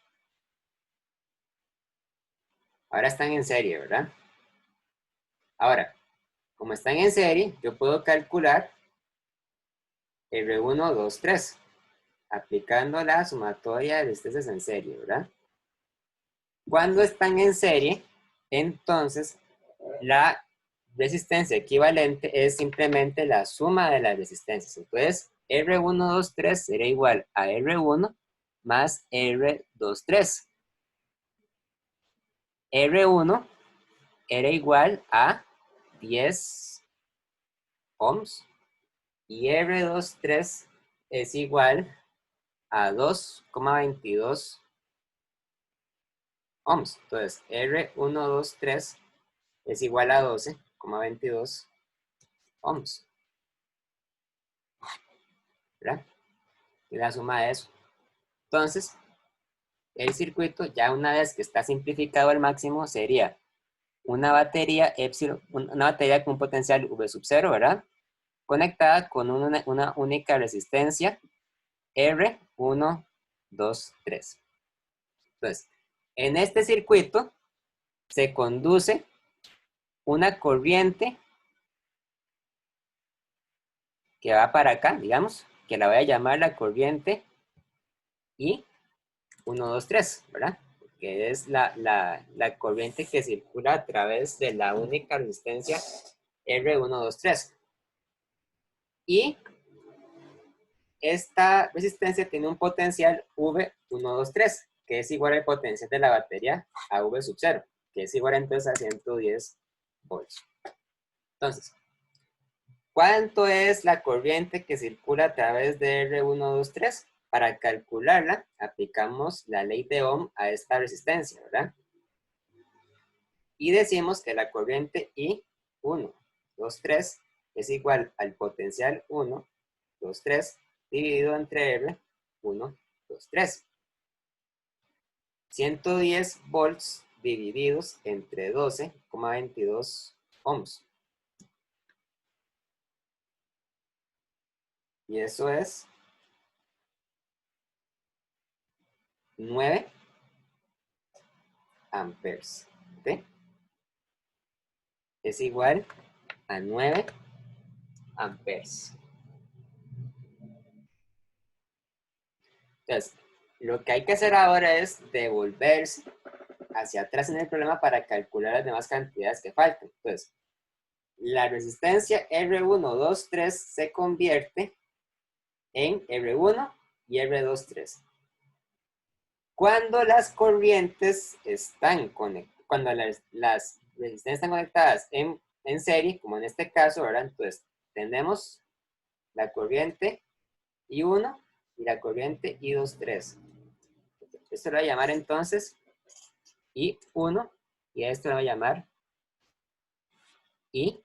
Ahora están en serie, ¿verdad? Ahora, como están en serie, yo puedo calcular R1, 2, 3, aplicando la sumatoria de resistencias en serie, ¿verdad? Cuando están en serie, entonces la resistencia equivalente es simplemente la suma de las resistencias. Entonces, R1, 2, 3 será igual a R1 más R23. R1 era igual a 10 ohms y R23 es igual a 2,22 ohms. Entonces, R123 es igual a 12,22 ohms, ¿verdad? Y la suma de eso. Entonces, el circuito, ya una vez que está simplificado al máximo, sería una batería epsilon, una batería con un potencial V sub 0, ¿verdad? Conectada con una única resistencia R1, 2, 3. Entonces, en este circuito se conduce una corriente que va para acá, digamos, que la voy a llamar la corriente I1, 2, 3, ¿verdad? Que es la corriente que circula a través de la única resistencia R1, 2, 3. Y esta resistencia tiene un potencial V1, 2, 3, que es igual al potencial de la batería a V sub 0, que es igual entonces a 110 volts. Entonces, ¿cuánto es la corriente que circula a través de R1, 2, 3? Para calcularla, aplicamos la ley de Ohm a esta resistencia, ¿verdad? Y decimos que la corriente I1, 2, 3 es igual al potencial 1, 2, 3 dividido entre R, 1, 2, 3. 110 volts divididos entre 12,22 ohms. Y eso es 9 amperes. ¿Okay? Es igual a 9 amperes. Entonces, lo que hay que hacer ahora es devolverse hacia atrás en el problema para calcular las demás cantidades que faltan. Entonces, la resistencia R1, 2, 3 se convierte en R1 y R2, 3. Cuando las corrientes están conectadas, cuando las resistencias están conectadas en serie, como en este caso, ¿verdad? Entonces, tenemos la corriente I1 y la corriente I2, 3. Esto lo voy a llamar entonces I1 y a esto lo voy a llamar I2,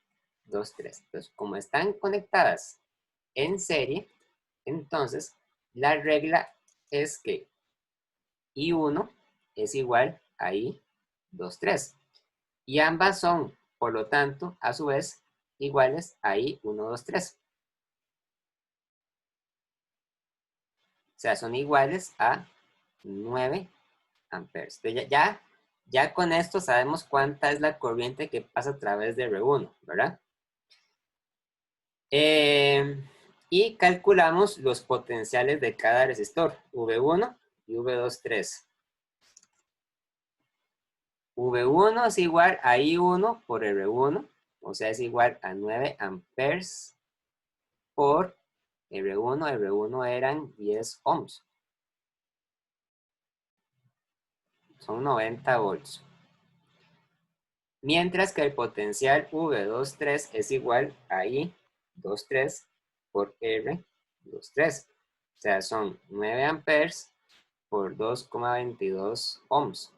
3. Entonces, como están conectadas en serie, entonces la regla es que I1 es igual a I2, 3. Y ambas son, por lo tanto, a su vez, iguales a I1, 2, 3. O sea, son iguales a 9 amperes. Entonces, ya con esto sabemos cuánta es la corriente que pasa a través de R1, ¿verdad? Y calculamos los potenciales de cada resistor, V1 y V2, 3. V1 es igual a I1 por R1, o sea, es igual a 9 amperes por R1. R1 eran 10 ohms. Son 90 volts. Mientras que el potencial V23 es igual a I23 por R23. O sea, son 9 amperes por 2,22 ohms.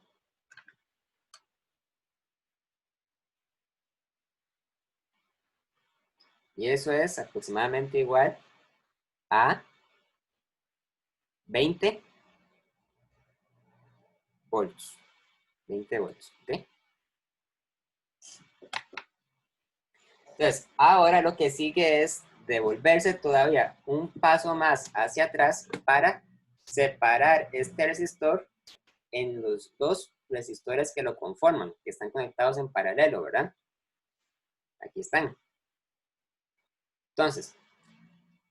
Y eso es aproximadamente igual a 20 volts. 20 volts, ¿ok? Entonces, ahora lo que sigue es devolverse todavía un paso más hacia atrás para separar este resistor en los dos resistores que lo conforman, que están conectados en paralelo, ¿verdad? Aquí están. Entonces,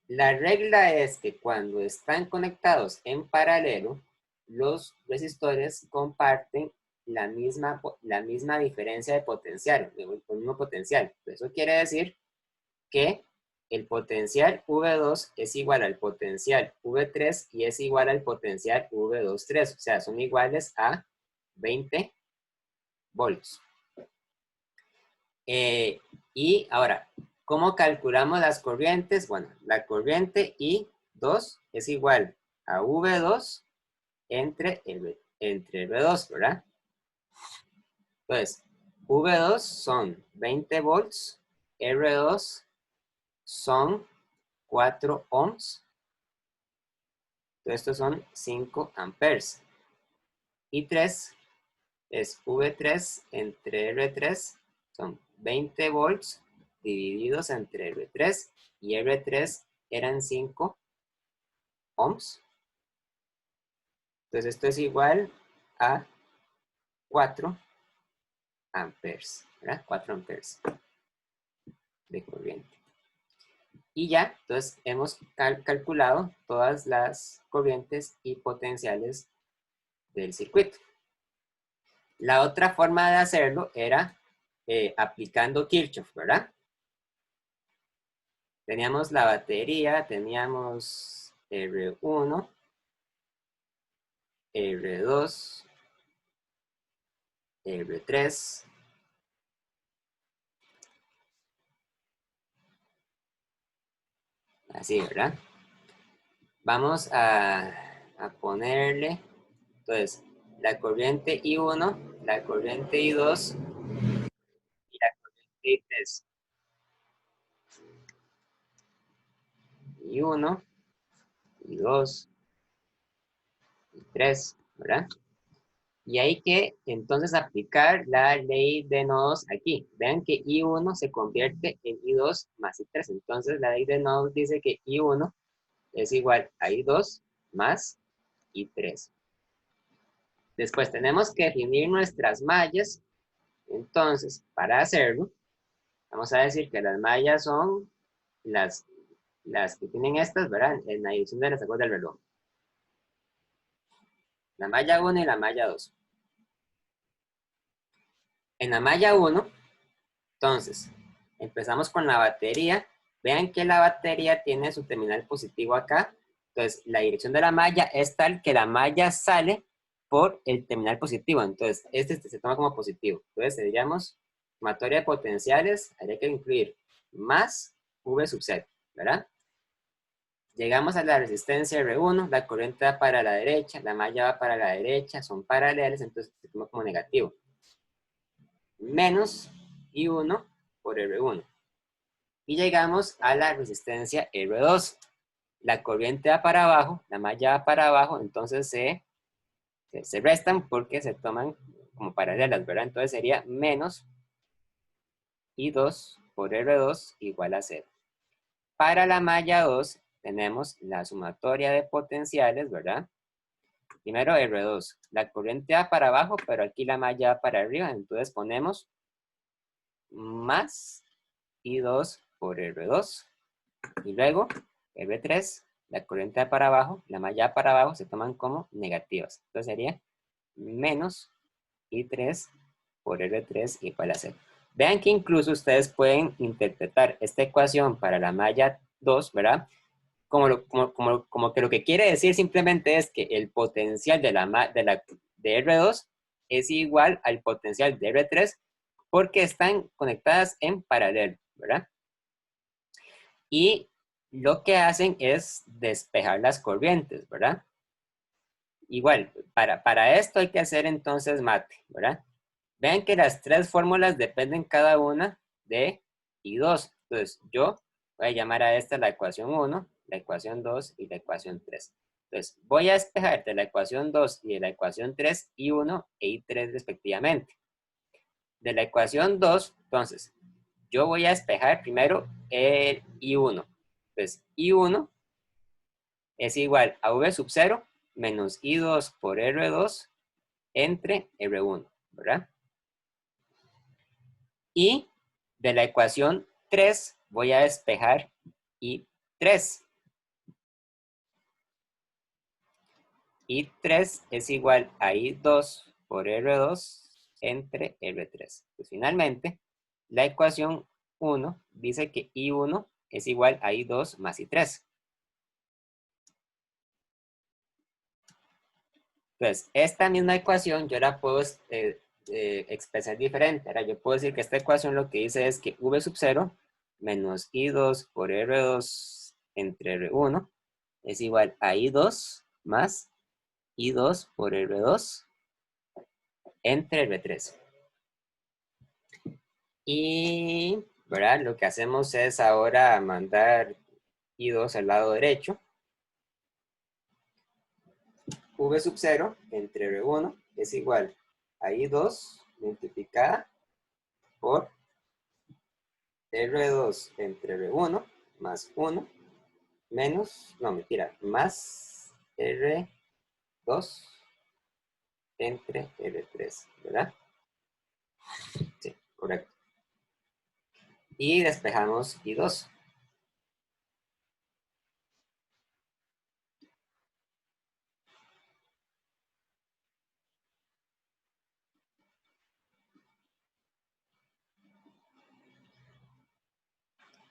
la regla es que cuando están conectados en paralelo, los resistores comparten la misma diferencia de potencial, el mismo potencial. Eso quiere decir que el potencial V2 es igual al potencial V3 y es igual al potencial V23. O sea, son iguales a 20 volts. Y ahora, ¿cómo calculamos las corrientes? Bueno, la corriente I2 es igual a V2 entre V2, ¿verdad? Entonces, V2 son 20 volts, R2 son 4 ohms, entonces estos son 5 amperes. Y 3 es V3 entre R3, son 20 volts divididos entre R3, y R3 eran 5 ohms. Entonces esto es igual a 4 amperes, ¿verdad? 4 amperes de corriente. Y ya, entonces hemos calculado todas las corrientes y potenciales del circuito. La otra forma de hacerlo era aplicando Kirchhoff, ¿verdad? Teníamos la batería, teníamos R1, R2, R3. Así, ¿verdad? Vamos a ponerle, entonces, la corriente I1, la corriente I2 y la corriente I3. I1, I2, I3, ¿verdad? Y hay que entonces aplicar la ley de nodos aquí. Vean que I1 se convierte en I2 más I3. Entonces la ley de nodos dice que I1 es igual a I2 más I3. Después tenemos que definir nuestras mallas. Entonces, para hacerlo, vamos a decir que las mallas son las que tienen estas, ¿verdad? En la dirección de las agujas del reloj. La malla 1 y la malla 2. En la malla 1, entonces, empezamos con la batería. Vean que la batería tiene su terminal positivo acá. Entonces, la dirección de la malla es tal que la malla sale por el terminal positivo. Entonces, este se toma como positivo. Entonces, diríamos, sumatoria de potenciales, habría que incluir más V sub Z, ¿verdad? Llegamos a la resistencia R1, la corriente va para la derecha, la malla va para la derecha, son paralelas, entonces se toma como negativo. Menos I1 por R1. Y llegamos a la resistencia R2. La corriente va para abajo, la malla va para abajo, entonces se restan porque se toman como paralelas, ¿verdad? Entonces sería menos I2 por R2 igual a 0. Para la malla 2 tenemos la sumatoria de potenciales, ¿verdad? Primero R2. La corriente va para abajo, pero aquí la malla va para arriba, entonces ponemos más I2 por R2. Y luego R3, la corriente va para abajo, la malla va para abajo, se toman como negativas. Entonces sería menos I3 por R3 igual a 0. Vean que incluso ustedes pueden interpretar esta ecuación para la malla 2, ¿verdad? Como que lo que quiere decir simplemente es que el potencial de R2 es igual al potencial de R3 porque están conectadas en paralelo, ¿verdad? Y lo que hacen es despejar las corrientes, ¿verdad? Igual, para esto hay que hacer entonces mate, ¿verdad? Vean que las tres fórmulas dependen cada una de I2. Entonces, yo voy a llamar a esta la ecuación 1 la ecuación 2 y la ecuación 3. Entonces, voy a despejar de la ecuación 2 y de la ecuación 3 I1 e I3 respectivamente. De la ecuación 2, entonces, yo voy a despejar primero el I1. Entonces, I1 es igual a V sub 0 menos I2 por R2 entre R1, ¿verdad? Y de la ecuación 3 voy a despejar I3. I3 es igual a I2 por R2 entre R3. Pues finalmente, la ecuación 1 dice que I1 es igual a I2 más I3. Entonces, esta misma ecuación yo la puedo expresar diferente. Ahora, yo puedo decir que esta ecuación lo que dice es que V sub 0 menos I2 por R2 entre R1 es igual a I2 más I2 por R2 entre R3. Y, ¿verdad? Lo que hacemos es ahora mandar I2 al lado derecho. V sub 0 entre R1 es igual a I2 multiplicada por R2 entre R1 más 1 menos, no, mentira, más R2 entre R3, ¿verdad? Sí, correcto. Y despejamos I2.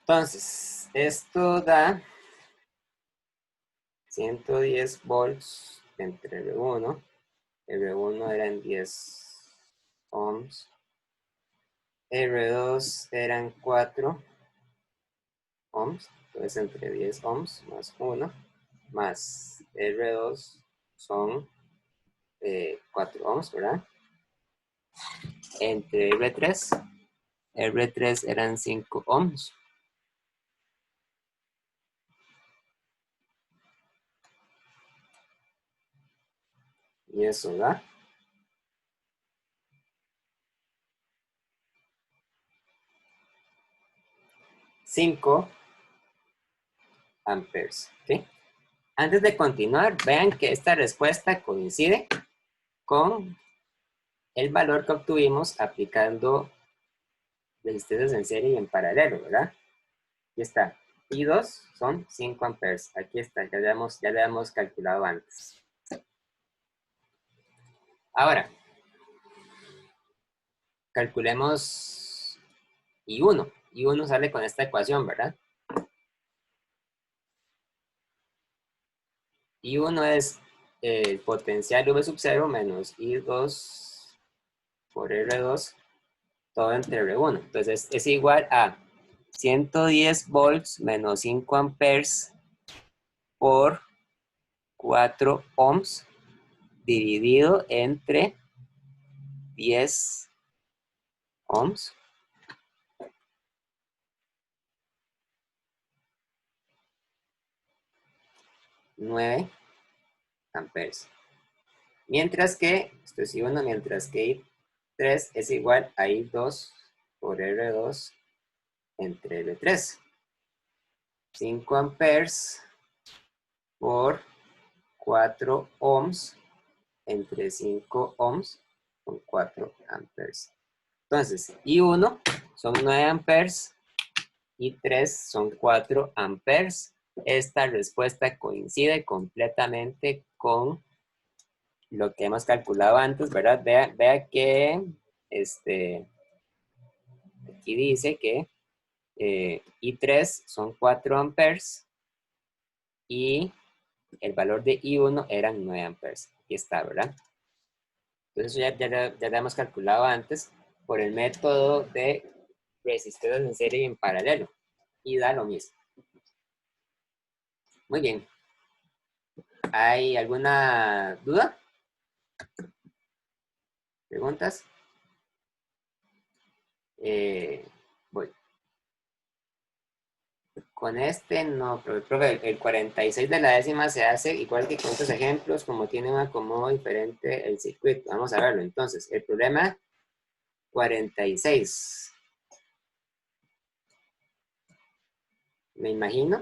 Entonces, esto da 110 volts entre R1. R1 eran 10 ohms. R2 eran 4 ohms. Entonces, entre 10 ohms más 1 más R2 son 4 ohms, ¿verdad? Entre R3 eran 5 ohms. Y eso da 5 amperes. ¿Sí? Antes de continuar, vean que esta respuesta coincide con el valor que obtuvimos aplicando resistencias en serie y en paralelo, ¿verdad? Aquí está. I2 son 5 amperes. Aquí está, ya le hemos calculado antes. Ahora, calculemos I1. I1 sale con esta ecuación, ¿verdad? I1 es el potencial V sub 0 menos I2 por R2, todo entre R1. Entonces es igual a 110 volts menos 5 amperes por 4 ohms dividido entre 10 ohms. 9 amperes. Mientras que, esto es I1, mientras que I3 es igual a I2 por R2 entre R3. 5 amperes por 4 ohms entre 5 ohms con 4 amperes. Entonces, I1 son 9 amperes, I3 son 4 amperes. Esta respuesta coincide completamente con lo que hemos calculado antes, ¿verdad? Vea que aquí dice que I3 son 4 amperes y el valor de I1 eran 9 amperes. Aquí está, ¿verdad? Entonces ya lo hemos calculado antes por el método de resistencias en serie y en paralelo. Y da lo mismo. Muy bien. ¿Hay alguna duda? ¿Preguntas? Voy. Con este no, pero profe, el 46 de la décima se hace igual que con otros ejemplos, como tiene un acomodo diferente el circuito. Vamos a verlo. Entonces, el problema 46. Me imagino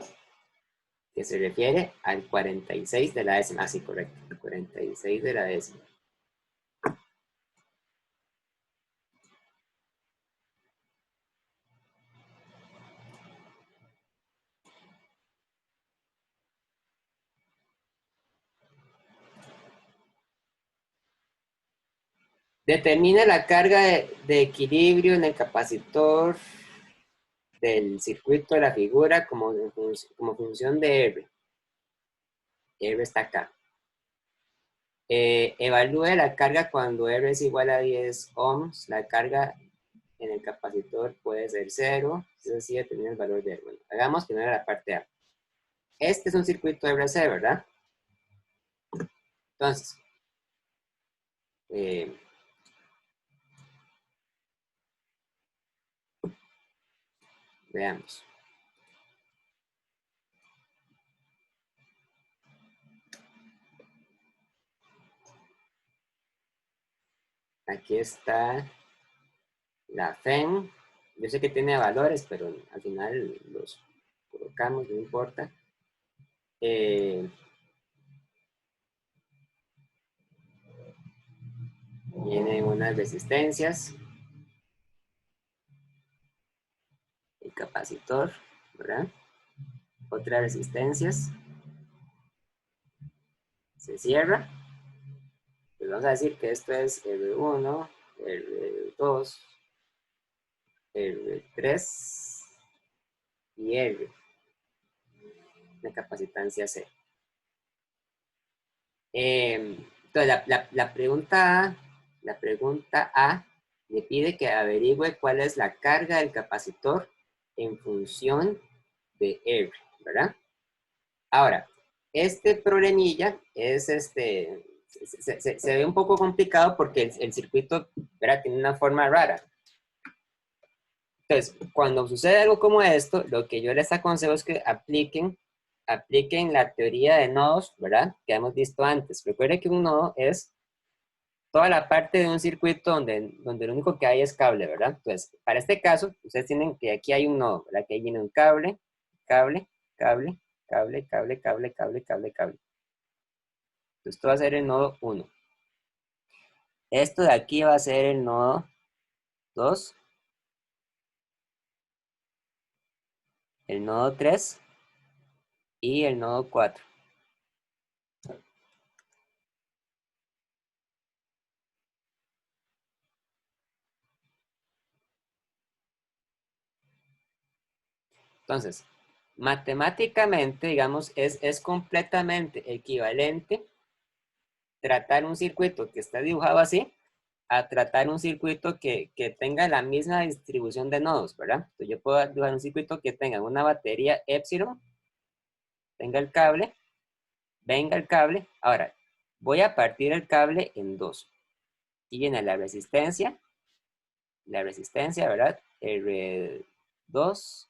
que se refiere al 46 de la décima. Ah, sí, correcto. El 46 de la décima. Determina la carga de equilibrio en el capacitor del circuito de la figura como función de R. R está acá. Evalúe la carga cuando R es igual a 10 ohms. La carga en el capacitor puede ser 0. Es así, determina el valor de R. Bueno, hagamos primero la parte A. Este es un circuito RC, ¿verdad? Entonces, eh, veamos. Aquí está la FEN. Yo sé que tiene valores, pero al final los colocamos, no importa. Vienen unas resistencias, el capacitor, ¿verdad? Otras resistencias, se cierra. Pues vamos a decir que esto es R1, R2, R3 y R, la capacitancia C. Entonces, la pregunta A me pide que averigüe cuál es la carga del capacitor en función de R, ¿verdad? Ahora, este problemilla es se ve un poco complicado porque el circuito, ¿verdad? Tiene una forma rara. Entonces, cuando sucede algo como esto, lo que yo les aconsejo es que apliquen la teoría de nodos, ¿verdad? Que hemos visto antes. Recuerden que un nodo es toda la parte de un circuito donde lo único que hay es cable, ¿verdad? Entonces, para este caso, ustedes tienen que aquí hay un nodo, ¿verdad? Que ahí viene un cable, cable, cable, cable, cable, cable, cable, cable, cable. Entonces, esto va a ser el nodo 1. Esto de aquí va a ser el nodo 2, el nodo 3 y el nodo 4. Entonces, matemáticamente, digamos, es completamente equivalente tratar un circuito que está dibujado así a tratar un circuito que tenga la misma distribución de nodos, ¿verdad? Entonces yo puedo dibujar un circuito que tenga una batería epsilon, tenga el cable, venga el cable. Ahora, voy a partir el cable en dos. Aquí viene la resistencia, ¿verdad? R2,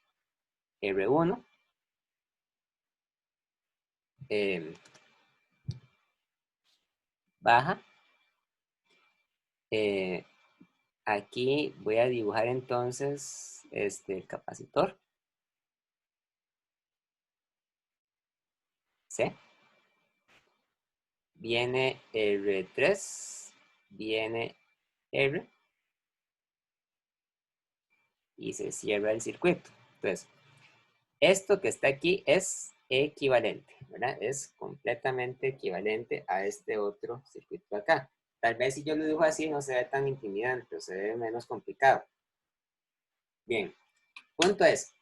R1, eh, baja. Eh, Aquí voy a dibujar entonces el capacitor, ¿sí? Viene R3, viene R y se cierra el circuito. Entonces, esto que está aquí es equivalente, ¿verdad? Es completamente equivalente a este otro circuito acá. Tal vez si yo lo dibujo así no se ve tan intimidante o se ve menos complicado. Bien, punto es,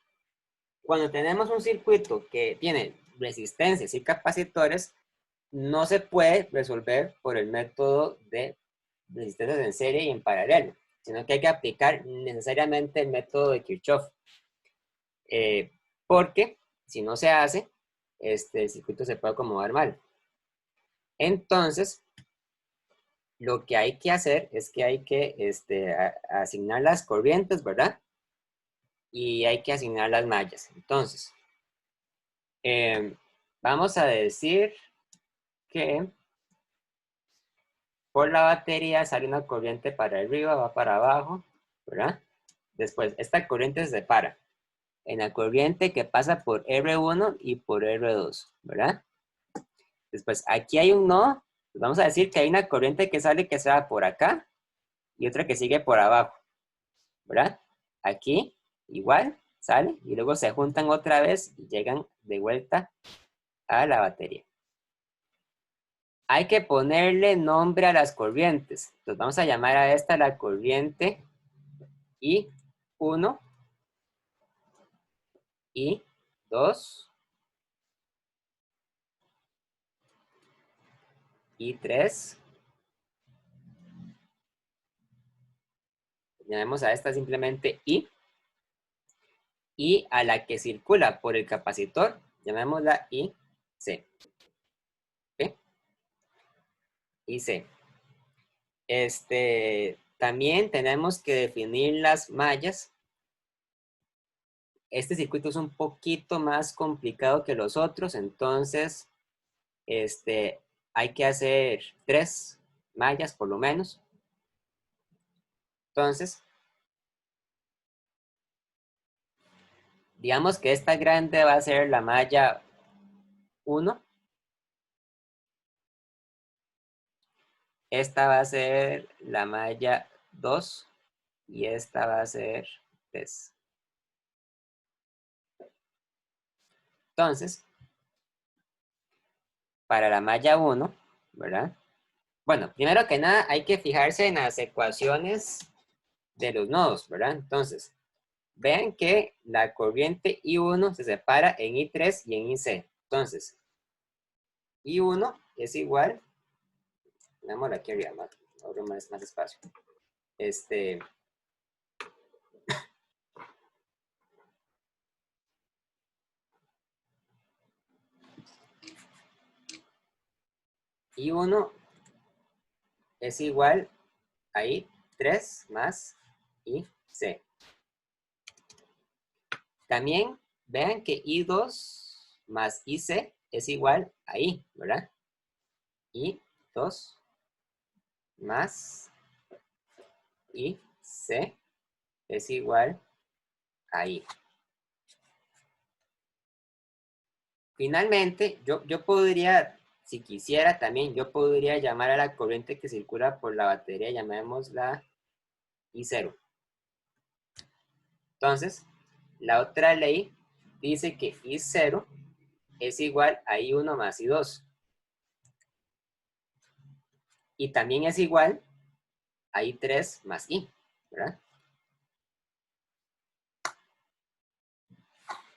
cuando tenemos un circuito que tiene resistencias y capacitores, no se puede resolver por el método de resistencias en serie y en paralelo, sino que hay que aplicar necesariamente el método de Kirchhoff. Porque si no se hace, el circuito se puede acomodar mal. Entonces, lo que hay que hacer es que hay que asignar las corrientes, ¿verdad? Y hay que asignar las mallas. Entonces, Vamos a decir que por la batería sale una corriente para arriba, va para abajo, ¿verdad? Después, esta corriente se separa en la corriente que pasa por R1 y por R2, ¿verdad? Después, aquí hay un nodo, pues vamos a decir que hay una corriente que sale que se va por acá y otra que sigue por abajo, ¿verdad? Aquí, igual, sale y luego se juntan otra vez y llegan de vuelta a la batería. Hay que ponerle nombre a las corrientes. Entonces vamos a llamar a esta la corriente I1, I2, I3. Llamemos a esta simplemente I. Y a la que circula por el capacitor, llamémosla IC. ¿Ok? IC. También tenemos que definir las mallas. Este circuito es un poquito más complicado que los otros, entonces hay que hacer 3 mallas por lo menos. Entonces, digamos que esta grande va a ser la malla 1. Esta va a ser la malla 2 y esta va a ser 3. Entonces, para la malla 1, ¿verdad? Bueno, primero que nada hay que fijarse en las ecuaciones de los nodos, ¿verdad? Entonces, vean que la corriente I1 se separa en I3 y en IC. Entonces, I1 es igual, veámoslo aquí arriba, abro más espacio. I1 es igual a I3 más IC. También vean que I2 más IC es igual a I, ¿verdad? I2 más IC es igual a I. Finalmente, yo podría, si quisiera también, yo podría llamar a la corriente que circula por la batería, llamémosla I0. Entonces, la otra ley dice que I0 es igual a I1 más I2. Y también es igual a I3 más I, ¿verdad?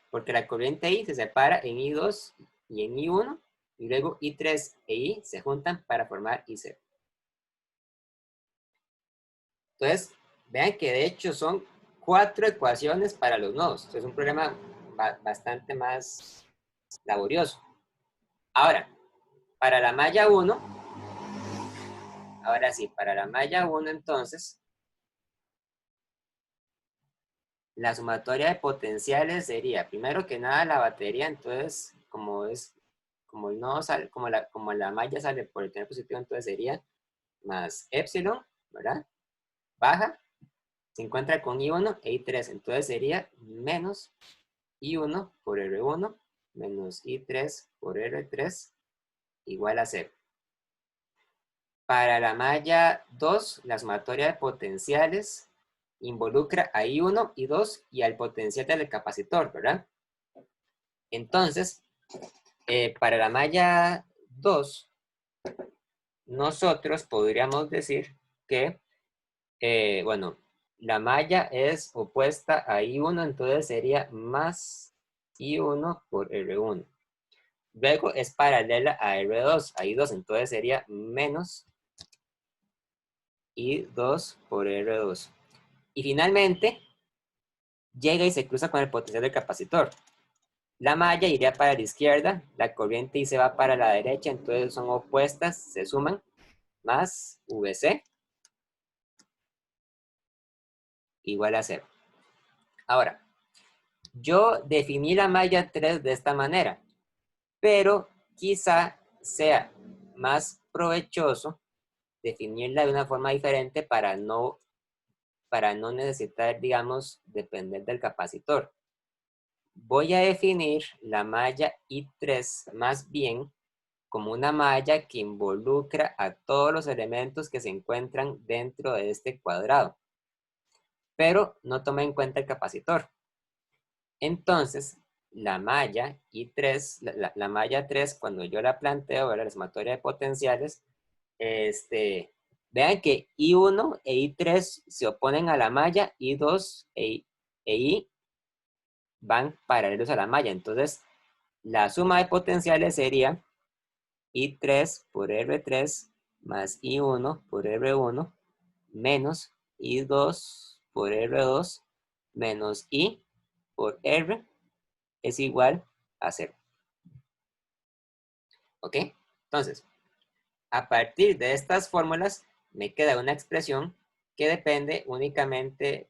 Porque la corriente I se separa en I2 y en I1, y luego I3 e I se juntan para formar I0. Entonces, vean que de hecho son 4 ecuaciones para los nodos. Es un problema bastante más laborioso. Ahora, para la malla 1, ahora sí, para la malla 1 entonces, la sumatoria de potenciales sería, primero que nada, la batería, entonces, como el nodo sale, como la malla sale por el terminal positivo, entonces sería más epsilon, ¿verdad? Baja, se encuentra con I1 e I3, entonces sería menos I1 por R1 menos I3 por R3 igual a 0. Para la malla 2, la sumatoria de potenciales involucra a I1, I2 y al potencial del capacitor, ¿verdad? Entonces, para la malla 2, nosotros podríamos decir que, bueno, la malla es opuesta a I1, entonces sería más I1 por R1. Luego es paralela a R2, a I2, entonces sería menos I2 por R2. Y finalmente, llega y se cruza con el potencial del capacitor. La malla iría para la izquierda, la corriente y se va para la derecha, entonces son opuestas, se suman, más VC igual a 0. Ahora, yo definí la malla 3 de esta manera. pero quizá sea más provechoso definirla de una forma diferente para no necesitar, digamos, depender del capacitor. Voy a definir la malla I3 más bien como una malla que involucra a todos los elementos que se encuentran dentro de este cuadrado, pero no toma en cuenta el capacitor. Entonces, la malla I3, la malla 3, cuando yo la planteo, ¿verdad? La sumatoria de potenciales, vean que I1 e I3 se oponen a la malla, I2 e I van paralelos a la malla. Entonces, la suma de potenciales sería I3 por R3 más I1 por R1 menos I2 por R2 menos I por R es igual a 0. ¿Ok? Entonces, a partir de estas fórmulas me queda una expresión que depende únicamente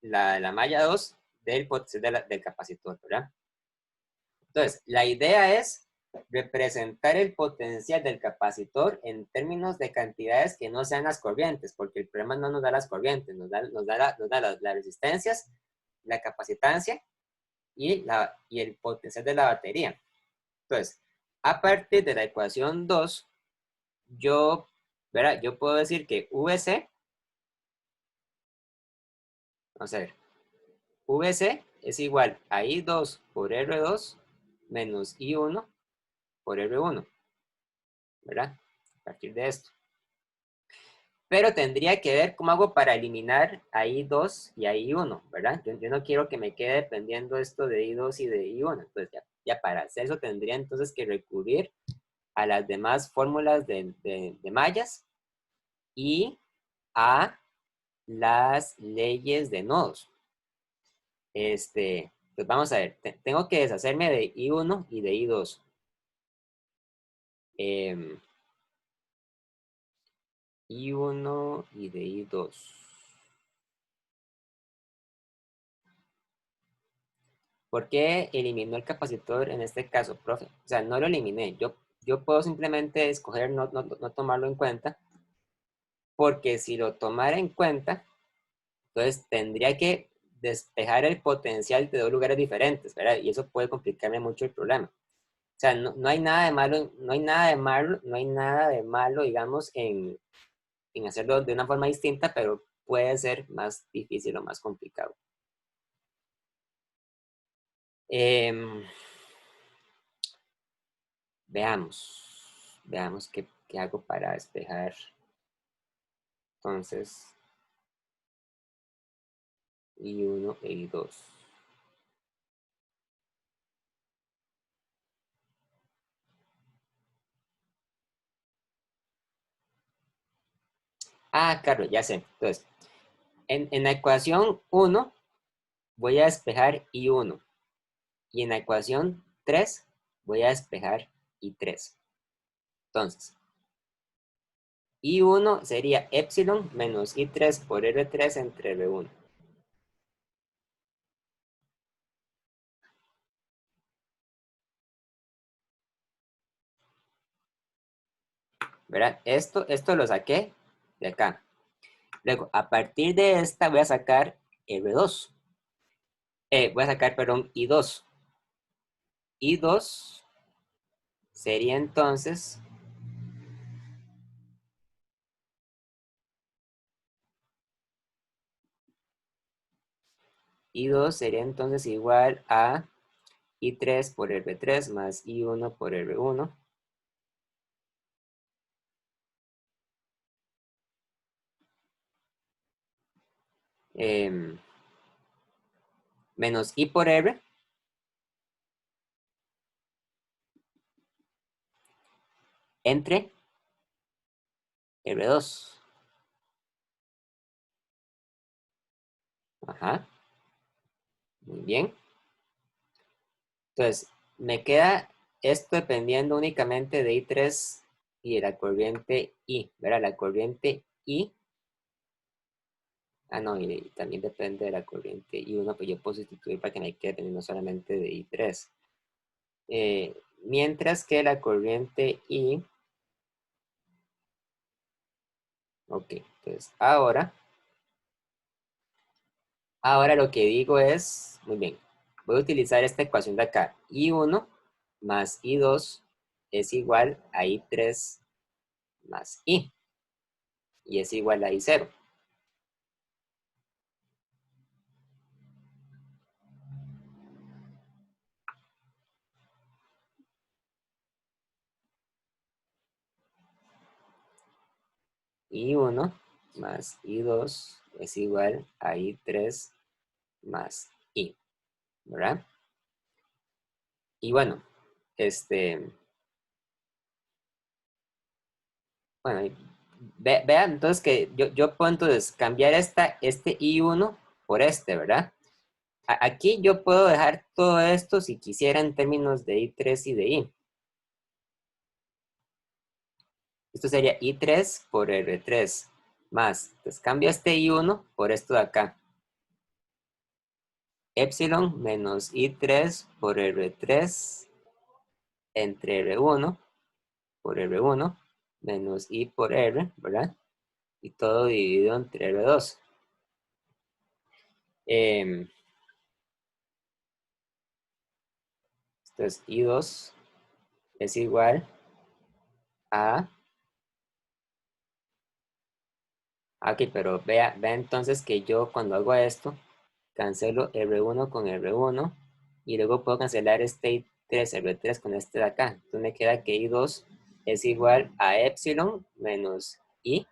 la malla 2 del potencial del capacitor, ¿verdad? Entonces, la idea es representar el potencial del capacitor en términos de cantidades que no sean las corrientes, porque el problema no nos da las corrientes, nos da las resistencias, la capacitancia y el potencial de la batería. Entonces, a partir de la ecuación 2, yo puedo decir que VC, vamos a ver, VC es igual a I2 por R2 menos I1 por R1, ¿verdad? A partir de esto. Pero tendría que ver cómo hago para eliminar a I2 y a I1, ¿verdad? Yo no quiero que me quede dependiendo esto de I2 y de I1. Entonces, ya para hacer eso tendría entonces que recurrir a las demás fórmulas de mallas y a las leyes de nodos. Pues vamos a ver, tengo que deshacerme de I1 y de I2. I1 y de I2. ¿Por qué eliminó el capacitor en este caso, profe? O sea, no lo eliminé. Yo puedo simplemente escoger no tomarlo en cuenta, porque si lo tomara en cuenta, entonces tendría que despejar el potencial de dos lugares diferentes, ¿verdad? Y eso puede complicarme mucho el problema. O sea, no hay nada de malo, no hay nada de malo, digamos, en hacerlo de una forma distinta, pero puede ser más difícil o más complicado. Veamos qué hago para despejar. Entonces, I1 e I2. Ah, claro, ya sé. Entonces, en la ecuación 1 voy a despejar I1. Y en la ecuación 3 voy a despejar I3. Entonces, I1 sería epsilon menos I3 por R3 entre R1. ¿Verdad? Esto lo saqué de acá. Luego, a partir de esta voy a sacar R2. Voy a sacar, perdón, I2. I2 sería entonces I2 sería entonces igual a I3 por R3 más I1 por R1. Menos I por R entre R2. Ajá, muy bien. Entonces, me queda esto dependiendo únicamente de I3 y de la corriente I, ¿verdad? La corriente I. Ah, no, y también depende de la corriente I1, pues yo puedo sustituir para que me quede dependiendo solamente de I3. Mientras que la corriente I, ok, entonces ahora lo que digo es, muy bien, voy a utilizar esta ecuación de acá. I1 más I2 es igual a I3 más I, y es igual a I0. I1 más I2 es igual a I3 más I, ¿verdad? Y bueno, bueno, vean entonces que yo puedo entonces cambiar este I1 por este, ¿verdad? Aquí yo puedo dejar todo esto si quisiera en términos de I3 y de I. Esto sería I3 por R3 más, pues cambio este I1 por esto de acá. Epsilon menos I3 por R3 entre R1 por R1 menos I por R, ¿verdad? Y todo dividido entre R2. Entonces I2 es igual a... Aquí, pero vea entonces que yo cuando hago esto, cancelo R1 con R1 y luego puedo cancelar este I3, R3 con este de acá. Entonces me queda que I2 es igual a epsilon menos I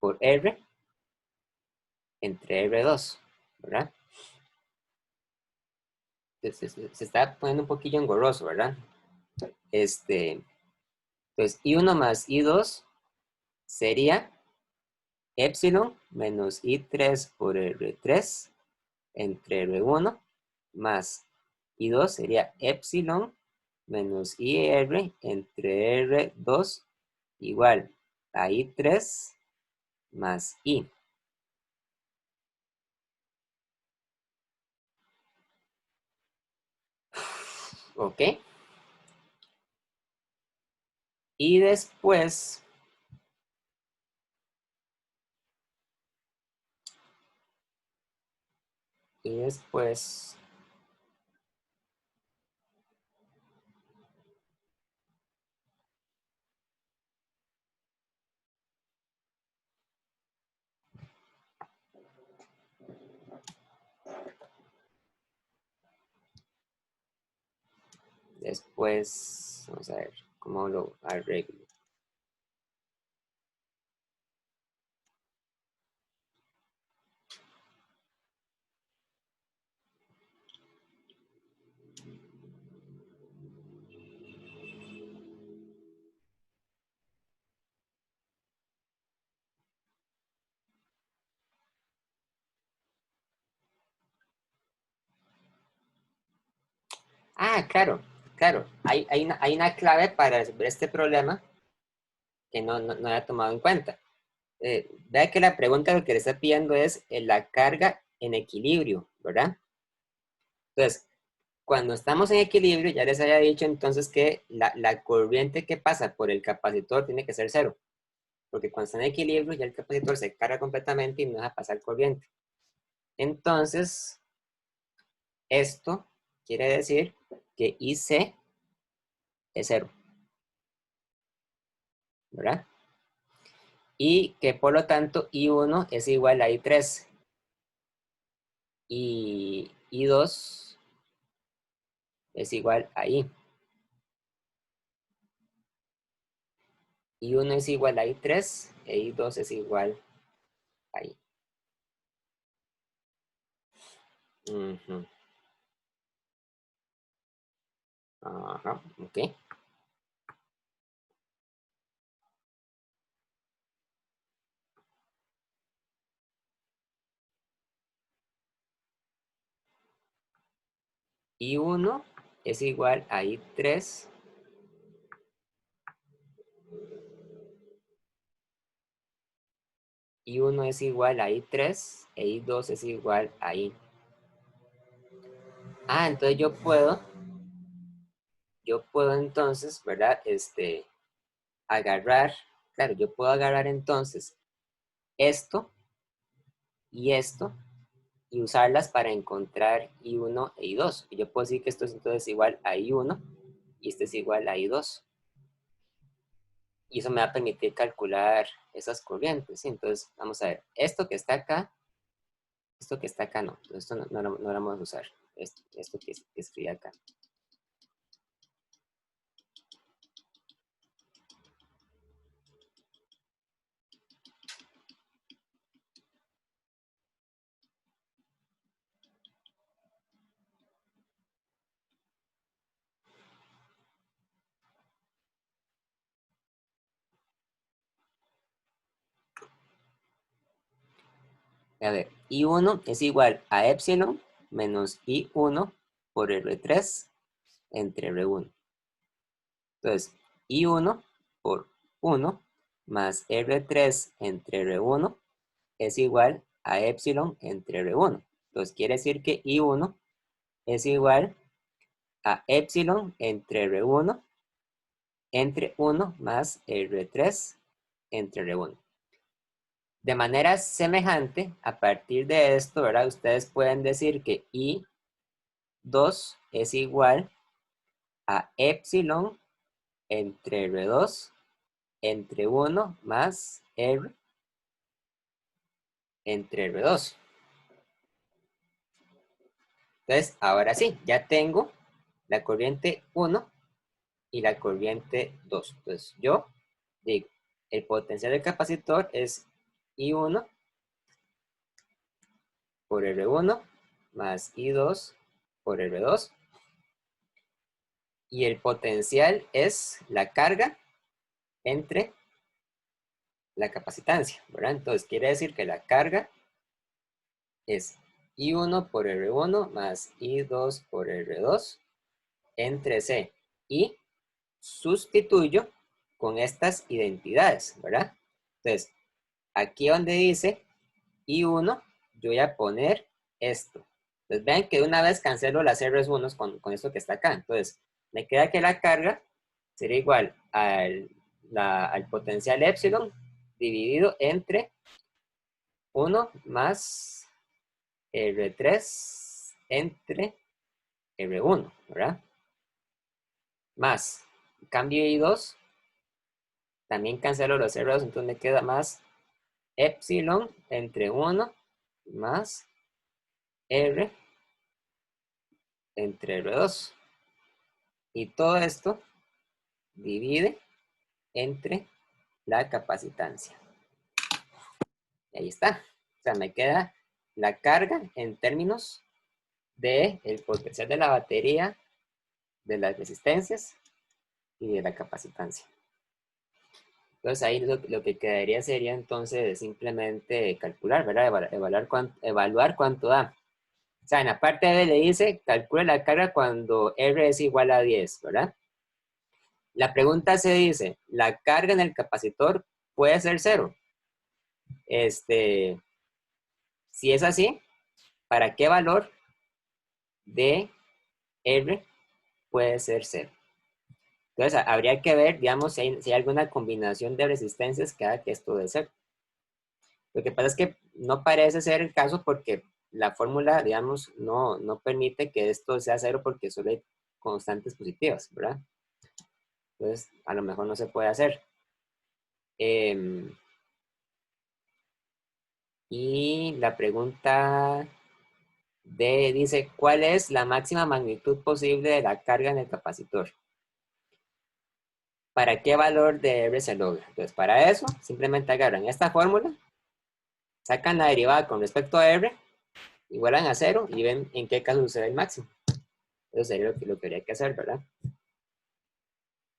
por R entre R2, ¿verdad? Se está poniendo un poquillo engorroso, ¿verdad? Entonces I1 más I2 sería epsilon menos I3 por R3 entre R1 más I2 sería epsilon menos IR entre R2 igual a I3 más I. ¿Ok? Y después, y después, vamos a ver cómo lo arreglo. Ah, claro, claro. Hay una clave para resolver este problema que no había tomado en cuenta. Vea que la pregunta lo que le está pidiendo es la carga en equilibrio, ¿verdad? Entonces, cuando estamos en equilibrio, ya les había dicho entonces que la corriente que pasa por el capacitor tiene que ser cero, porque cuando está en equilibrio ya el capacitor se carga completamente y no deja pasar corriente. Entonces, esto quiere decir que IC es cero, ¿verdad? Y que por lo tanto I1 es igual a I3 y I2 es igual a I. I1 es igual a I3 e I2 es igual a I. Ujú. Ajá, ok. I1 es igual a I3. I1 es igual a I3 e I2 es igual a I. Ah, entonces yo puedo yo puedo entonces, ¿verdad? Agarrar, claro, yo puedo agarrar entonces esto y esto y usarlas para encontrar I1 e I2. Yo puedo decir que esto es entonces igual a I1 y este es igual a I2. Y eso me va a permitir calcular esas corrientes, ¿sí? Entonces, vamos a ver, esto que está acá no, esto no lo vamos a usar, esto que escribí acá. A ver, I1 es igual a epsilon menos I1 por R3 entre R1. Entonces, I1 por 1 más R3 entre R1 es igual a epsilon entre R1. Entonces, quiere decir que I1 es igual a epsilon entre R1 entre 1 más R3 entre R1. De manera semejante, a partir de esto, ¿verdad? Ustedes pueden decir que I2 es igual a epsilon entre R2 entre 1 más R entre R2. Entonces, ahora sí, ya tengo la corriente 1 y la corriente 2. Entonces, yo digo, el potencial del capacitor es I1 por R1 más I2 por R2. Y el potencial es la carga entre la capacitancia, ¿verdad? Entonces, quiere decir que la carga es I1 por R1 más I2 por R2 entre C. Y sustituyo con estas identidades, ¿verdad? Entonces, aquí donde dice I1, yo voy a poner esto. Entonces, vean que de una vez cancelo las R1 con esto que está acá. Entonces, me queda que la carga sería igual al potencial epsilon dividido entre 1 más R3 entre R1, ¿verdad? Más, cambio I2, también cancelo los R2, entonces me queda más epsilon entre 1 más R entre R2. Y todo esto divide entre la capacitancia. Y ahí está. O sea, me queda la carga en términos de el potencial de la batería, de las resistencias y de la capacitancia. Entonces ahí lo que quedaría sería entonces simplemente calcular, ¿verdad? Evaluar cuánto da. O sea, en la parte B le dice, calcule la carga cuando R es igual a 10, ¿verdad? La pregunta se dice, ¿la carga en el capacitor puede ser cero? Si es así, ¿para qué valor de R puede ser cero? Entonces, habría que ver, digamos, si hay alguna combinación de resistencias que haga que esto dé cero. Lo que pasa es que no parece ser el caso porque la fórmula, digamos, no permite que esto sea cero porque solo hay constantes positivas, ¿verdad? Entonces, a lo mejor no se puede hacer. Y la pregunta dice, ¿cuál es la máxima magnitud posible de la carga en el capacitor? ¿Para qué valor de R se logra? Entonces, para eso, simplemente agarran esta fórmula, sacan la derivada con respecto a R, igualan a cero y ven en qué caso sucede el máximo. Eso sería lo que habría que hacer, ¿verdad?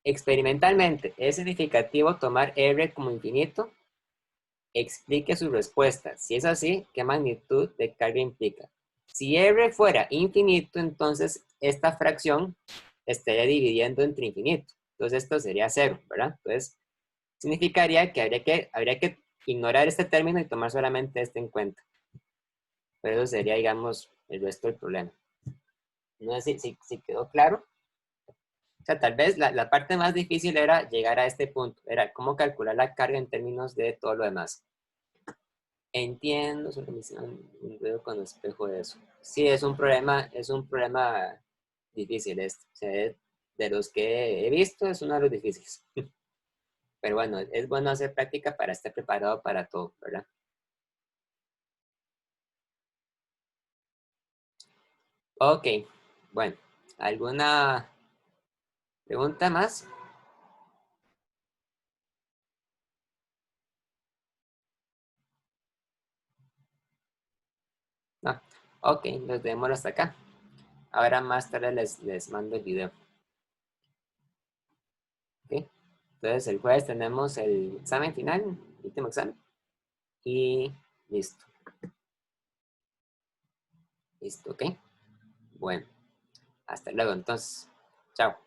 Experimentalmente, ¿es significativo tomar R como infinito? Explique su respuesta. Si es así, ¿qué magnitud de carga implica? Si R fuera infinito, entonces esta fracción estaría dividiendo entre infinito. Entonces esto sería cero, ¿verdad? Entonces significaría que habría que ignorar este término y tomar solamente este en cuenta. Pero eso sería, digamos, el resto del problema. No sé si quedó claro. sea, tal vez la parte más difícil era llegar a este punto, era cómo calcular la carga en términos de todo lo demás. Entiendo, solo me hicieron un ruido con espejo de eso. Sí, es un problema difícil este. O sea, de los que he visto, es uno de los difíciles. Pero bueno, es bueno hacer práctica para estar preparado para todo, ¿verdad? Ok, bueno, ¿alguna pregunta más? No. Ok, nos vemos hasta acá. Ahora más tarde les mando el video. ¿Ok? Entonces el jueves tenemos el examen final, último examen. Y listo, listo, ¿ok? Bueno, hasta luego entonces. Chao.